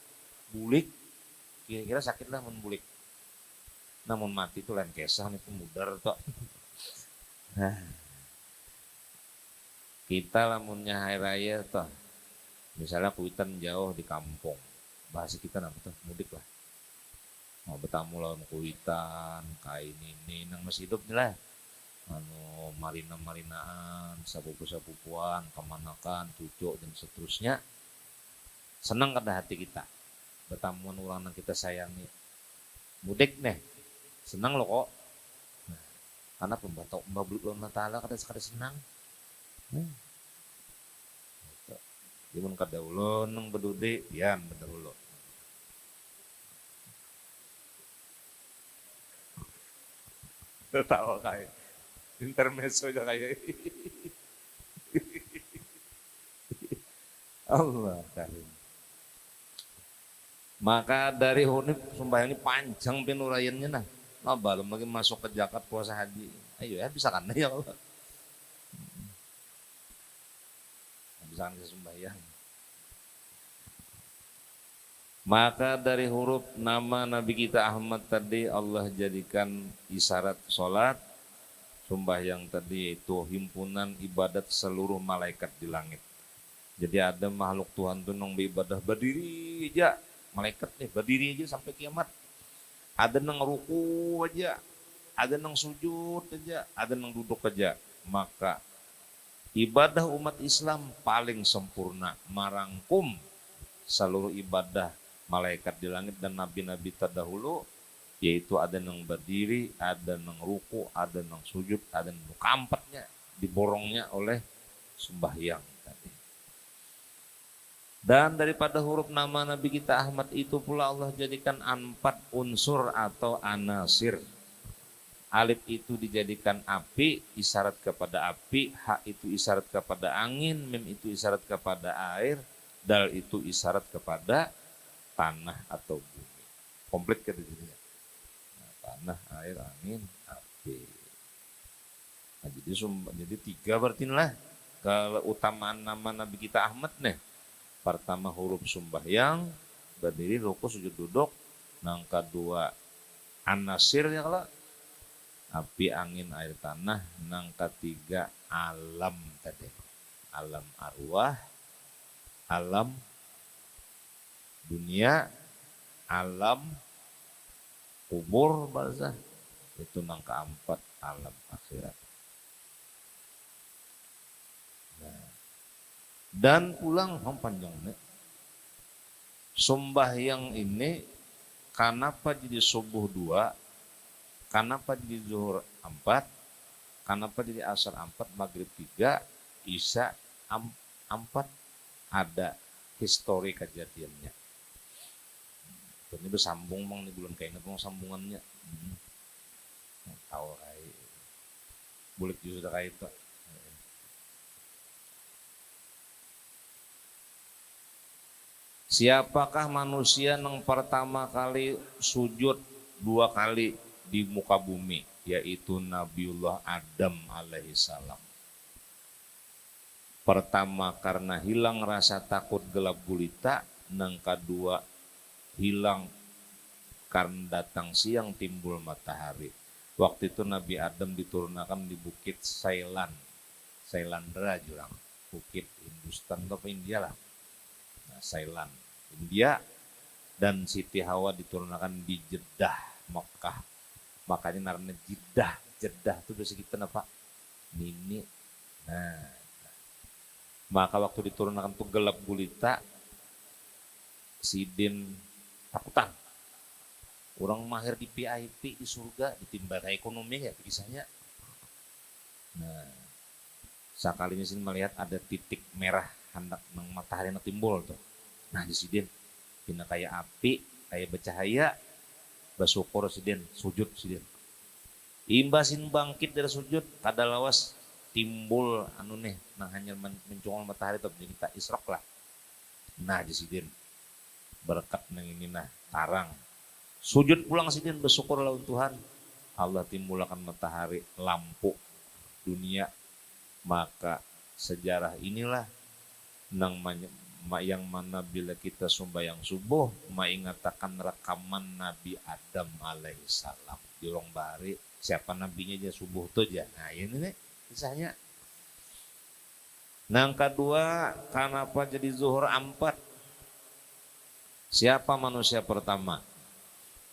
bulik. Kira-kira sakit lah bulik. Namun mati itu lain kesah nih pemudar tuh. Nah, kita lamunnya hari raya tuh, misalnya kuitan jauh di kampung, bahasa kita apa tuh mudik lah. Mau bertamu lawan kuitan, kain ini, nang masih hidup lah. Marina-marinaan, sapupu-sapupuan, kemanakan, cucu dan seterusnya. Senang kada hati kita bertamuan orang yang kita sayangi. Mudik nih, senang loh kok. Nah, karena pembatok mbablut Allah Ta'ala kada senang. Dimun kada ulun nang bedudi, pian bener ulun. Tahu kayak intermezzo aja kayak Allah karim. Maka dari hunip sembahyang ini panjang pinuraiannya nah. Nah belum lagi masuk ke zakat puasa haji. Ayo ya bisa kan ya Allah. Bisa kan sembahyang. Maka dari huruf nama Nabi kita Ahmad tadi Allah jadikan isyarat sholat. Sembahyang tadi itu himpunan ibadat seluruh malaikat di langit. Jadi ada makhluk Tuhan tuh nang beribadah berdiri aja, malaikat nih berdiri aja sampai kiamat. Ada nang ruku aja, ada nang sujud aja, ada nang duduk aja. Maka Ibadah umat Islam paling sempurna, marangkum seluruh ibadah malaikat di langit dan nabi-nabi terdahulu, yaitu ada yang berdiri, ada yang ruku, ada yang sujud, ada yang kampatnya diborongnya oleh sembahyang tadi. Dan daripada huruf nama Nabi kita Ahmad itu pula Allah jadikan 4 unsur atau anasir. Alif itu dijadikan api, isyarat kepada api. Ha itu isyarat kepada angin. Mim itu isyarat kepada air. Dal itu isyarat kepada tanah atau bumi. Komplit kan itu ya. Nah, tanah, air, angin, api. Nah, jadi 3 berarti lah keutamaan nama Nabi kita Ahmad nih. Pertama huruf sembahyang, berdiri, ruku, sujud, duduk. Yang kedua anasir ya kalau api, angin, air, tanah. Yang ketiga alam tadi. Alam arwah, alam dunia, alam kubur bahasa. Itu yang keempat alam akhirat. Nah, dan pulang panjangnya. Sembahyang ini kenapa jadi subuh 2? Kenapa jadi zuhur 4, kenapa jadi asar 4, maghrib 3, isya 4, ada histori kejadiannya. Ini bersambung mang di bulan kayaknya pun sambungannya. Tahu kayak bulik juga kayak itu. Siapakah manusia yang pertama kali sujud 2 kali di muka bumi, yaitu Nabiullah Adam alaihissalam. Pertama karena hilang rasa takut gelap gulita, yang kedua hilang karena datang siang timbul matahari. Waktu itu Nabi Adam diturunkan di bukit Sailandra jurang, bukit Hindustan atau India lah. Nah, Sailand, India, dan Siti Hawa diturunkan di Jeddah, Mekah. Makanya naranya Jeddah itu bahasa kita apa? Nini. Nah, maka waktu diturunkan tuh gelap gulita, Sidin takutan. Orang mahir di VIP di surga, ditimba ekonomi ya kisahnya. Nah, sekalinya sini melihat ada titik merah hendak nang matahari yang timbul tuh. Nah, di Sidin pina kayak api, kayak bercahaya. Bersyukur Sidin, sujud Sidin. Imbasin bangkit dari sujud, kada lawas timbul nang hanya mencongol matahari atau jadi kita isrok lah. Nah di Sidin berkat nang ini tarang. Sujud pulang Sidin, bersyukur lawan Tuhan. Allah timbulkan matahari, lampu dunia. Maka sejarah inilah yang mana bila kita sembahyang subuh mengatakan rekaman Nabi Adam alaihissalam di orang bahari, siapa nabinya aja subuh tuh aja. Nah ini nih kisahnya. Yang kedua, kenapa jadi zuhur 4? Siapa manusia pertama?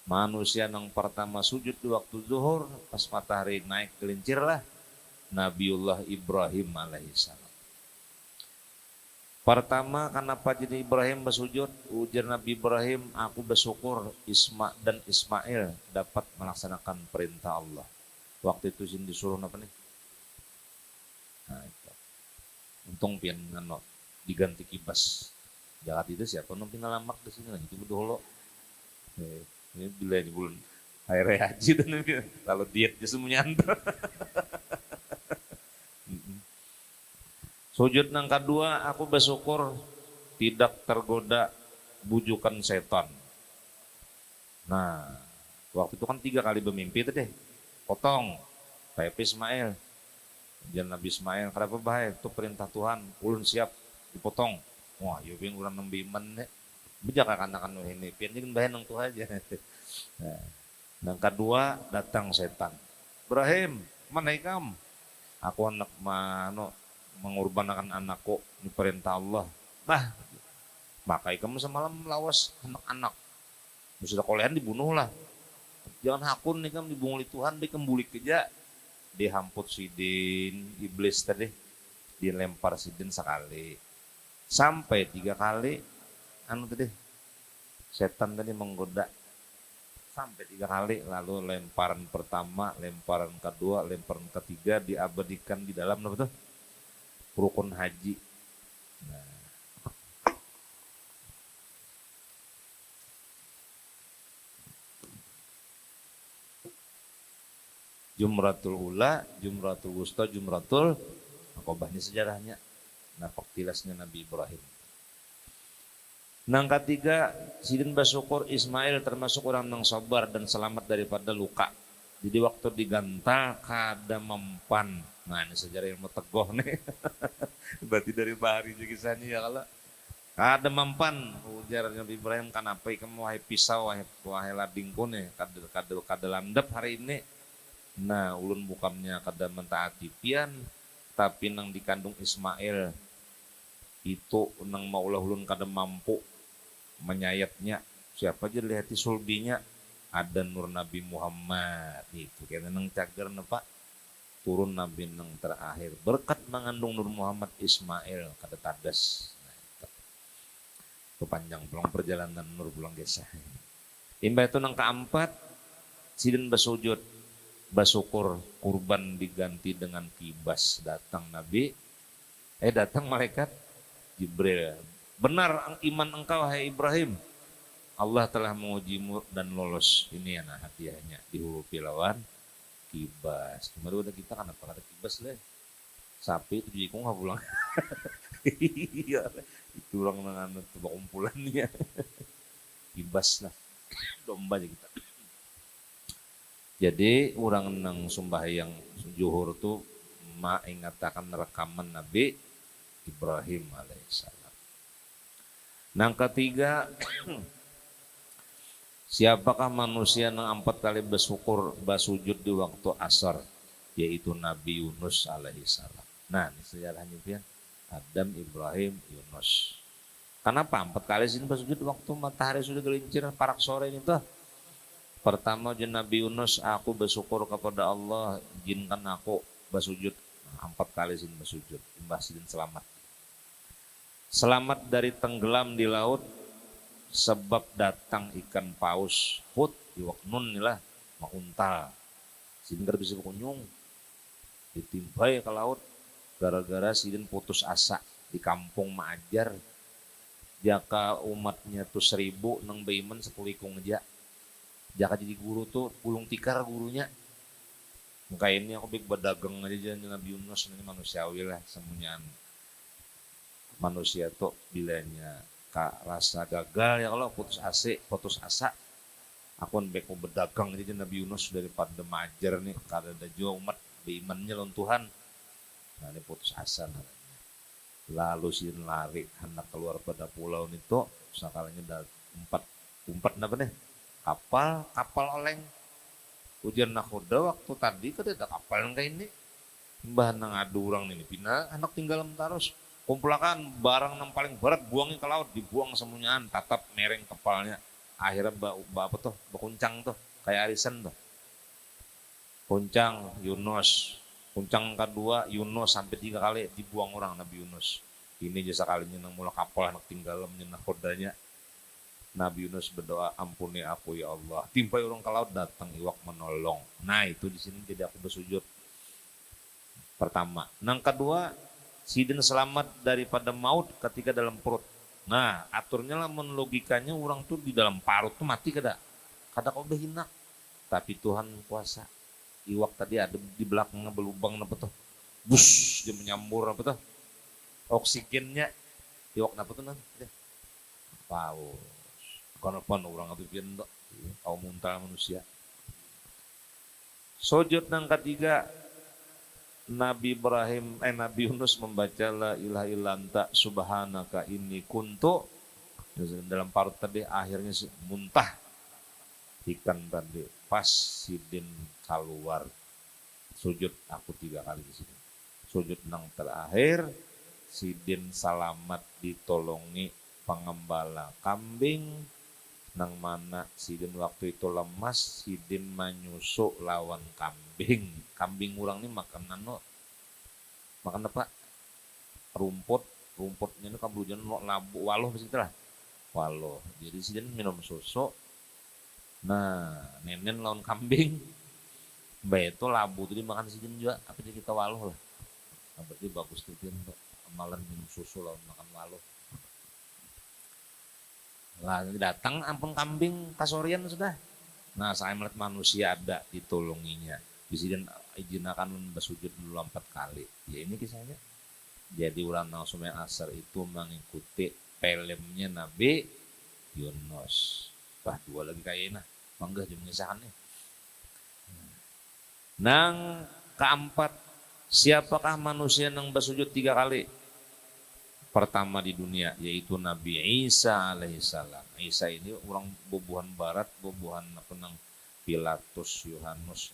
Manusia yang pertama sujud di waktu zuhur pas matahari naik gelincir lah, Nabiullah Ibrahim alaihissalam. Pertama, kenapa jadi Ibrahim bersujud? Ujar Nabi Ibrahim, aku bersyukur Ismail dapat melaksanakan perintah Allah. Waktu itu sini disuruh apa nih? Nah, itu. Untung pian diganti kibas. Jahat itu siapa nang pingalamak di sini lagi itu dulu. Ini bila di bulan hari haji dan kalau diet dia semuanya antar. Sujud yang kedua, aku bersyukur tidak tergoda bujukan setan. Nah, waktu itu kan 3 kali bermimpi itu deh. Potong, kayak Ismail. Jangan Nabi Ismail, kenapa bahaya? Itu perintah Tuhan, ulun siap dipotong. Wah, ya biar orang nembiman deh. Bijak akan ini, biar jangan bahaya nang Tuhan aja. Nah, yang kedua, datang setan. Ibrahim, mana ikam? Aku anak mengorbankan anakku ini perintah Allah. Nah, maka kamu semalam lawas anak-anak. Sudah kolehan dibunuh lah. Jangan hakun nih kamu dibunguli Tuhan, dikembulik aja. Dihamput Sidin, iblis tadi. dilempar sidin sekali sampai 3 kali tadi setan tadi menggoda sampai 3 kali, lalu lemparan pertama, lemparan kedua, lemparan ketiga diabadikan di dalam apa tuh rukun haji. Nah, Jumratul Ula, Jumratul Wusta, Jumratul Aqobah, ini sejarahnya. Nah, faktilasnya Nabi Ibrahim. Nang ketiga, sidin bersyukur Ismail termasuk orang yang sabar dan selamat daripada luka. Jadi waktu digantal kada mempan. Nah, ini sejarah ilmu tegoh nih. Berarti dari bahari juga kisahnya ya kalau kada mempan ujar Nabi Ibrahim, kenapa kamu wahai pisau wahai ladingku nih kada landep hari ini. Nah, ulun bukannya kada mentaati pian, tapi nang dikandung Ismail itu nang maulah ulun kada mampu menyayatnya. Siapa aja lihat sulbinya ada nur Nabi Muhammad itu kena nang cager pak turun Nabi nang terakhir berkat mengandung nur Muhammad Ismail kada tadas. Nah, itu panjang pulang perjalanan nur pulang gesah. Imba itu nang keempat sidin bersujud bersyukur kurban diganti dengan kibas. Datang Nabi datang malaikat Jibril, benar iman engkau hai Ibrahim, Allah telah mengujimu dan lolos. Ini anak hadiahnya dihurupi lawan kibas. Kemarin udah kita kan apa ada kibas lah. Sapi itu jikung nggak pulang. Iya, itu orang dengan tebak kumpulannya. Kibas lah, domba aja kita. Jadi orang nang sembahyang zuhur tuh mengatakan rekaman Nabi Ibrahim alaihissalam. Nang ketiga, siapakah manusia yang 4 kali bersyukur bersujud di waktu asar, yaitu Nabi Yunus alaihissalam. Nah, ini sejarahnya pian Adam, Ibrahim, Yunus. Kenapa 4 kali sini bersujud waktu matahari sudah gelincir parak sore ini tuh? Pertama Nabi Yunus, aku bersyukur kepada Allah, izinkan aku bersujud. 4 kali sini bersujud, imbas dan selamat. Selamat dari tenggelam di laut sebab datang ikan paus hut iwak nun inilah mauntal sidin kada bisa kunyung ditimbai ke laut gara-gara sidin putus asa di kampung maajar jaka umatnya tuh 1000 nang beiman 10 ikung aja jaka jadi guru tuh pulung tikar gurunya muka ini aku bik berdagang aja jadi Nabi Yunus ini manusiawi lah semuanya manusia tuh bilanya rasa gagal ya kalau putus asa aku beku berdagang aja Nabi Yunus daripada majar nih kada ada juga umat beimannya lawan Tuhan. Nah ini putus asa namanya. Lalu si lari anak keluar pada pulau itu sakalanya ada umpat apa nih kapal oleng ujian nakhoda waktu tadi kada ada kapal yang kayak ini mbah nang adu orang ini pina anak tinggal terus kumpulakan barang yang paling berat buangnya ke laut dibuang semuanya tatap mereng kepalanya akhirnya apa tuh kuncang tuh kayak arisan tuh kuncang Yunus kuncang kedua Yunus sampai 3 kali dibuang orang Nabi Yunus ini jasa kalinya nang mula kapal anak tinggalam nyenah kodanya Nabi Yunus berdoa ampuni aku ya Allah timpai orang ke laut datang iwak menolong. Nah itu di sini jadi aku bersujud pertama. Nang kedua sidin selamat daripada maut ketika dalam perut. Nah, aturnya lah logikanya orang tuh di dalam parut tuh mati kada kau udah hina. Tapi Tuhan kuasa. Iwak tadi ada di belakangnya berlubang apa tuh? Bus dia menyambur apa tuh? Oksigennya iwak apa tuh nanti? Paus. Konopan orang itu pian tuh. Kau muntah manusia. Sujud nang ketiga Nabi Yunus membaca la ilaha illa anta subhanaka inni kuntu dalam parut tadi akhirnya muntah ikan tadi pas sidin keluar sujud aku 3 kali di sini sujud nang terakhir sidin salamat ditolongi pengembala kambing nang mana sidin waktu itu lemas sidin menyusuk lawan kambing urang ini makan apa rumputnya itu kabrujan labu waloh begitu lah. Waloh. Jadi sidin minum susu. Nah, nenen lawan kambing. Mbak itu labu itu dimakan sidin juga. Apa jadi kita waloh lah. Nah, berarti bagus tuh dia untuk amalan minum susu lawan makan waloh. Lah datang ampun kambing kasorian sudah. Nah, saya melihat manusia ada ditolonginya. Presiden izinakan bersujud dulu 4 kali. Ya ini kisahnya. Jadi ulang langsung yang asar itu mengikuti filmnya Nabi Yunus. Wah, 2 lagi kayaknya. Mangga jeung ngisahane. Nang keempat, siapakah manusia yang bersujud 3 kali? Pertama di dunia yaitu Nabi Isa alaihissalam. Isa ini orang bobohan barat, bobohan apa nang Pilatus, Yohanes,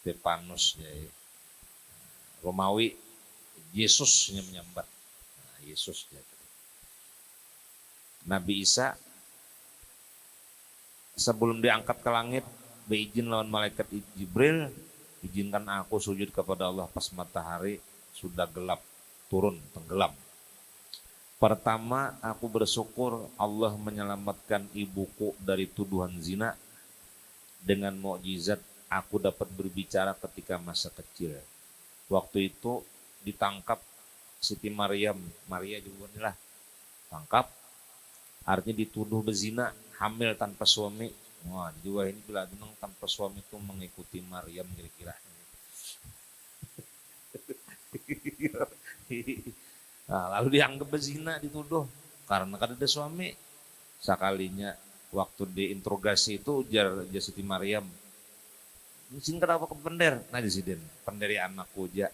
Stefanus, ya, Romawi. Yesusnya menyambat. Nah, Yesus ya. Nabi Isa sebelum diangkat ke langit, beizin lawan malaikat Jibril, izinkan aku sujud kepada Allah pas matahari sudah gelap, turun tenggelam. Pertama, aku bersyukur Allah menyelamatkan ibuku dari tuduhan zina. Dengan mukjizat aku dapat berbicara ketika masa kecil. Waktu itu ditangkap Siti Maryam, Maria juga inilah tangkap. Artinya dituduh berzina, hamil tanpa suami. Wah, juga ini bila tenang tanpa suami itu mengikuti Maryam kira-kira. Nah, lalu dianggap berzina, dituduh karena kan ada suami. Sekalinya waktu diinterogasi itu ujar Siti Maryam, "Sing kenapa ke pender?" Nah disiden, "Penderi anakku ja."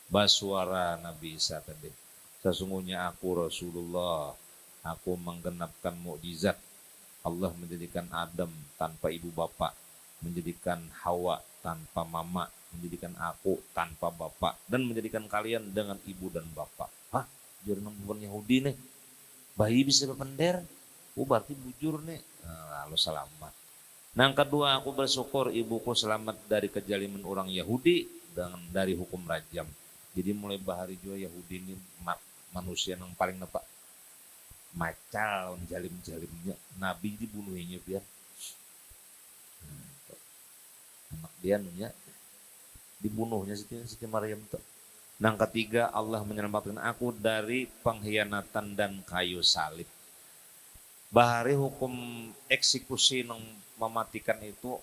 Basuara Nabi Isa tadi. "Sesungguhnya aku Rasulullah, aku menggenapkan mukjizat. Allah menjadikan Adam tanpa ibu bapak, menjadikan Hawa tanpa mama, menjadikan aku tanpa bapak, dan menjadikan kalian dengan ibu dan bapak." Hah? Jurnal bukan Yahudi nih. Bayi bisa berpender? Oh berarti bujur nih. Nah, lalu selamat. Nah yang kedua, aku bersyukur ibuku selamat dari kejaliman orang Yahudi dan dari hukum rajam. Jadi mulai bahari juga Yahudi ini manusia yang paling apa? Macal jalim-jalimnya. Nabi dibunuhnya biar. Anak dia nunya dibunuhnya Siti Maryam tuh. Yang ketiga, Allah menyelamatkan aku dari pengkhianatan dan kayu salib. Bahari hukum eksekusi yang mematikan itu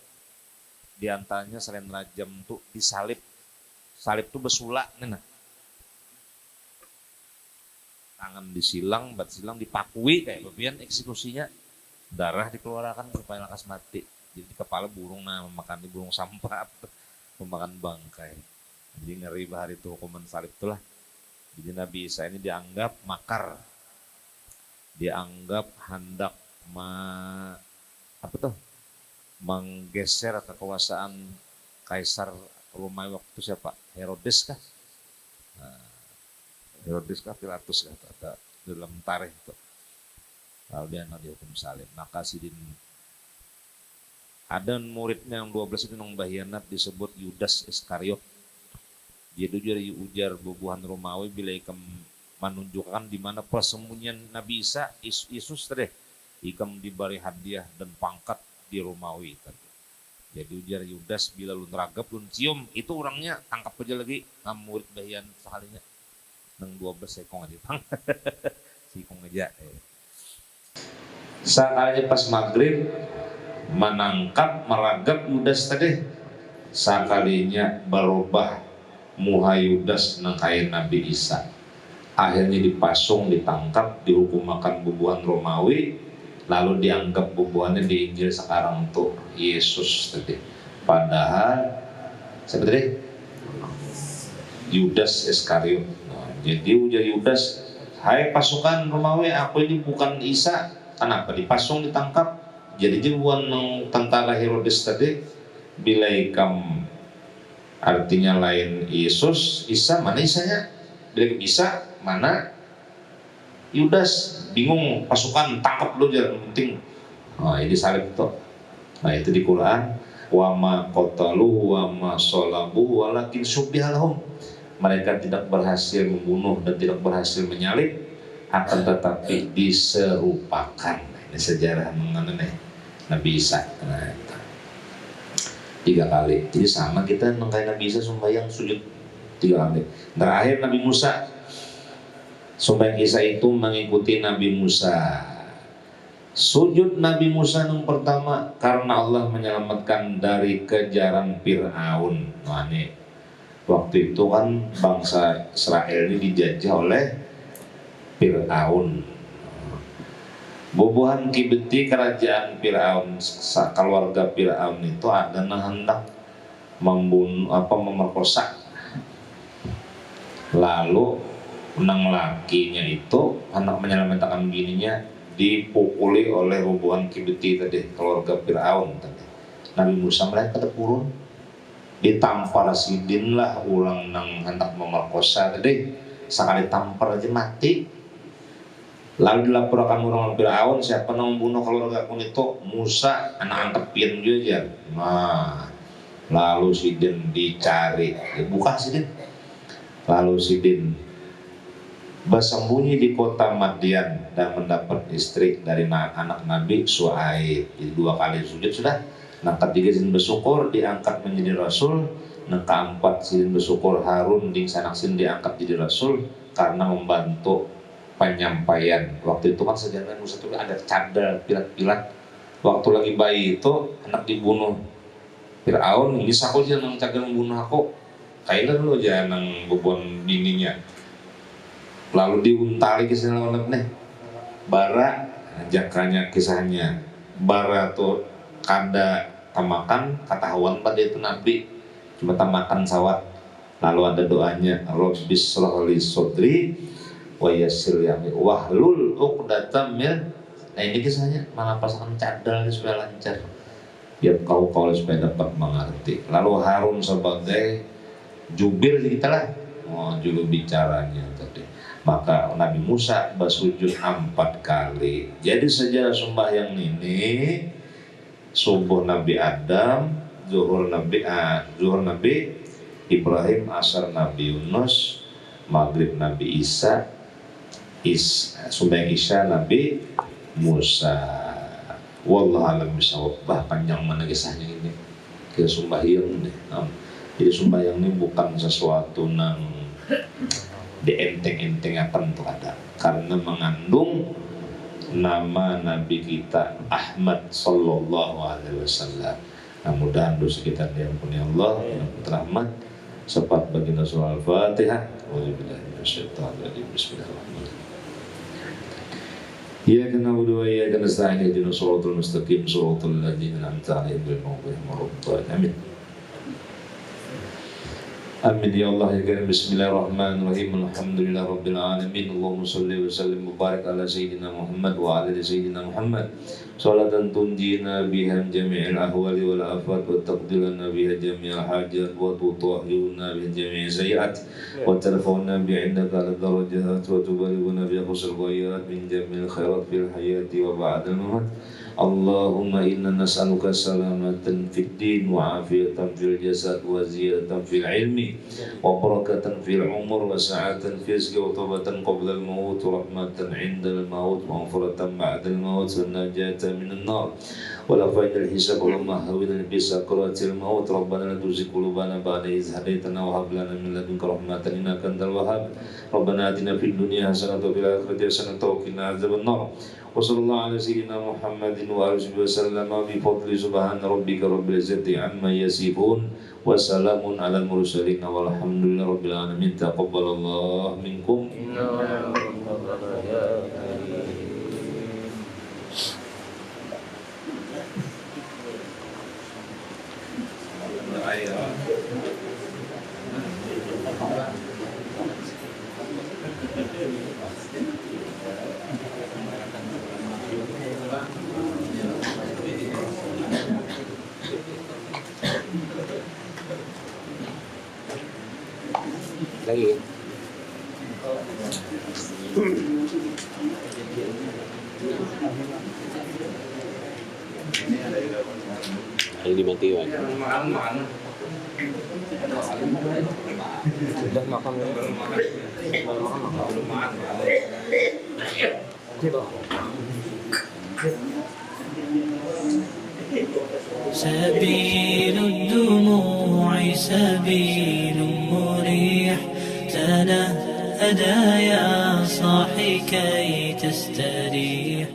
diantaranya selain rajam itu disalib. Salib itu besulak, nah. Tangan disilang, bat silang dipakui kayak bagian eksekusinya. Darah dikeluarkan supaya lekas mati. Jadi di kepala burung memakan burung sampah, memakan bangkai. Jadi ngeri bahari itu hukuman salib itulah. Jadi Nabi Isa ini dianggap makar, dianggap hendak menggeser kekuasaan Kaisar Romawi waktu itu siapa? Herodes kah? Nah, Herodes kah? Pilatus kah? Ada dalam tarikh itu. Lalu dia dihukum salib. Maka sidin ada muridnya yang 12 itu yang bahianat disebut Yudas Iskariot. Dia ujar bubuhan Romawi bila ikam menunjukkan di mana persembunyian Nabi Isa, Yesus tadi, ikam diberi hadiah dan pangkat di Romawi tadi. Jadi ujar Yudas bila lu neragap, lu cium, itu orangnya tangkap aja lagi, murid bahian sekalinya. Nang 12 sekong aja pang, sikong aja. Sekalinya pas maghrib menangkap meragap Yudas tadi, sekalinya berubah muha Yudas nang kain Nabi Isa. Akhirnya dipasung, ditangkap, dihukum makan bubuhan Romawi, lalu dianggap bubuhannya di Injil sekarang tuh Yesus tadi. Padahal siapa tadi? Yudas Iskariot. Nah, jadi ujar Yudas, "Hai pasukan Romawi, aku ini bukan Isa." Kenapa dipasung, ditangkap? Jadi bubuhan tentara Herodes tadi, bila ikam artinya lain Yesus, Isa, mana Isanya? Bila Isa, mana Yudas? Bingung, pasukan tangkap lu jangan penting. Nah, ini salib itu. Nah, itu di Quran, wa ma qataluhu wa ma salabuhu walakin syubbiha lahum. mereka tidak berhasil membunuh dan tidak berhasil menyalib, akan tetapi diserupakan. Ini sejarah mengenai Nabi Isa. Nah, 3 kali. Jadi sama kita kayak Nabi Isa sembahyang sujud 3 kali. Terakhir Nabi Musa, sembahyang Isa itu mengikuti Nabi Musa. Sujud Nabi Musa yang pertama karena Allah menyelamatkan dari kejaran Fir'aun. Nah, ini waktu itu kan bangsa Israel ini dijajah oleh Fir'aun. Bobohan Kibti kerajaan Fir'aun, keluarga Fir'aun itu ada hendak membunuh memerkosa. Lalu menang lakinya itu hendak menyelamatkan bininya dipukuli oleh bobohan Kibti tadi, keluarga Fir'aun tadi. Nabi Musa mereka terpurun, ditampar sidin lah ulang nang hendak memerkosa tadi, sekali tampar aja mati. Lalu dilaporkan orang Fir'aun, siapa yang membunuh keluarga aku itu? Musa, anak angkepin juga. Nah, lalu sidin dicari, buka sidin. Lalu sidin bersembunyi di kota Madian dan mendapat istri dari anak Nabi Syuaib. Jadi 2 kali sujud sudah. Nah, ketiga sidin bersyukur diangkat menjadi rasul. Nah, keempat sidin bersyukur Harun ding sanak sidin diangkat jadi rasul karena membantu penyampaian. Waktu itu kan sejarah Musa itu ada cadar pilat-pilat. Waktu lagi bayi itu anak dibunuh Fir'aun, bisa aku jangan cadar membunuh aku. Kayaknya dulu jangan bobon bininya. Lalu diuntali kisahnya lawan nih. Bara jakanya kisahnya. Bara tuh kada tamakan ketahuan pada itu Nabi cuma tamakan sawat. Lalu ada doanya, Rabbis shrah li sodri wa yassir li amri wahlul 'uqdatam min. Nah, ini kisahnya malah pasangan cadal supaya lancar. Ya kau supaya dapat mengerti. Lalu Harun sebagai jubir kita lah, juru bicaranya tadi. Maka Nabi Musa bersujud 4 kali. Jadi sejarah sembahyang ini subuh Nabi Adam, zuhur Nabi Ibrahim, asar Nabi Yunus, maghrib Nabi Isa, sembahyang Isya Nabi Musa. Wallahu a'lam bishawab. Panjang mana kisahnya ini. Kita sembahyang nih. Jadi sembahyang ini bukan sesuatu nang dienteng-enteng akan tuh ada, karena mengandung nama Nabi kita Ahmad sallallahu alaihi wasallam. Nah, mudah-mudahan dosa kita diampuni Allah, yang rahmat. Sepat baginda surah Al-Fatihah. Auzubillahi minasyaitonir rajim. Bismillahirrahmanirrahim. Iyyaka na'budu wa iyyaka nasta'in. Ihdinas siratal mustaqim, siratal ladzina an'amta 'alaihim ghairil maghdubi 'alaihim waladdallin. Amin. Amin ya Allah ya Karim. Bismillahirrahmanirrahim. Alhamdulillah Rabbil Alamin. Allahumma salli wa sallim mubarak ala Sayyidina Muhammad wa ala Sayyidina Muhammad. Salatan tunjina biha jami'il ahwali wal afat wa taqdilana biha jami'il hajat wa tutahhiruna biha jami'il sayiat wa tarfa'una biha indaka ala darajat wa tubalighuna biha khusral ghayat min jami'il khairat fil hayati wa ba'dal mamat. Allahumma inna nas'aluka salamatan fid din wa afiyatan fil jasad wa ziyadatan fil ilmi wa barakatan fil umur wa sa'atan fil rizqi wa tawbatan qabla al maut wa rahmatan 'inda al maut wa maghfiratan ba'da al maut wa najatan min an-nar wa la fa'idal hisab wa mahawina bi sakaratil maut. Rabbana la tuzigh qulubana ba'da idh hadaytana wa hab lana min ladunka rahmatan innaka antal wahhab. Rabbana atina fid dunya hasanatan wa fil akhirati hasanatan wa qina adzaban nar. وصلى الله على سيدنا محمد وآله وسلم بفضل سبحان ربك رب العزة عما يصفون وسلام على المرسلين والحمد لله رب العالمين. تقبل الله منكم. Lagi. Yang dimatikan. Sudah makan ya? Belum makan. سبيل الدموع سبيل مريح تنهدى يا صاحي كي تستريح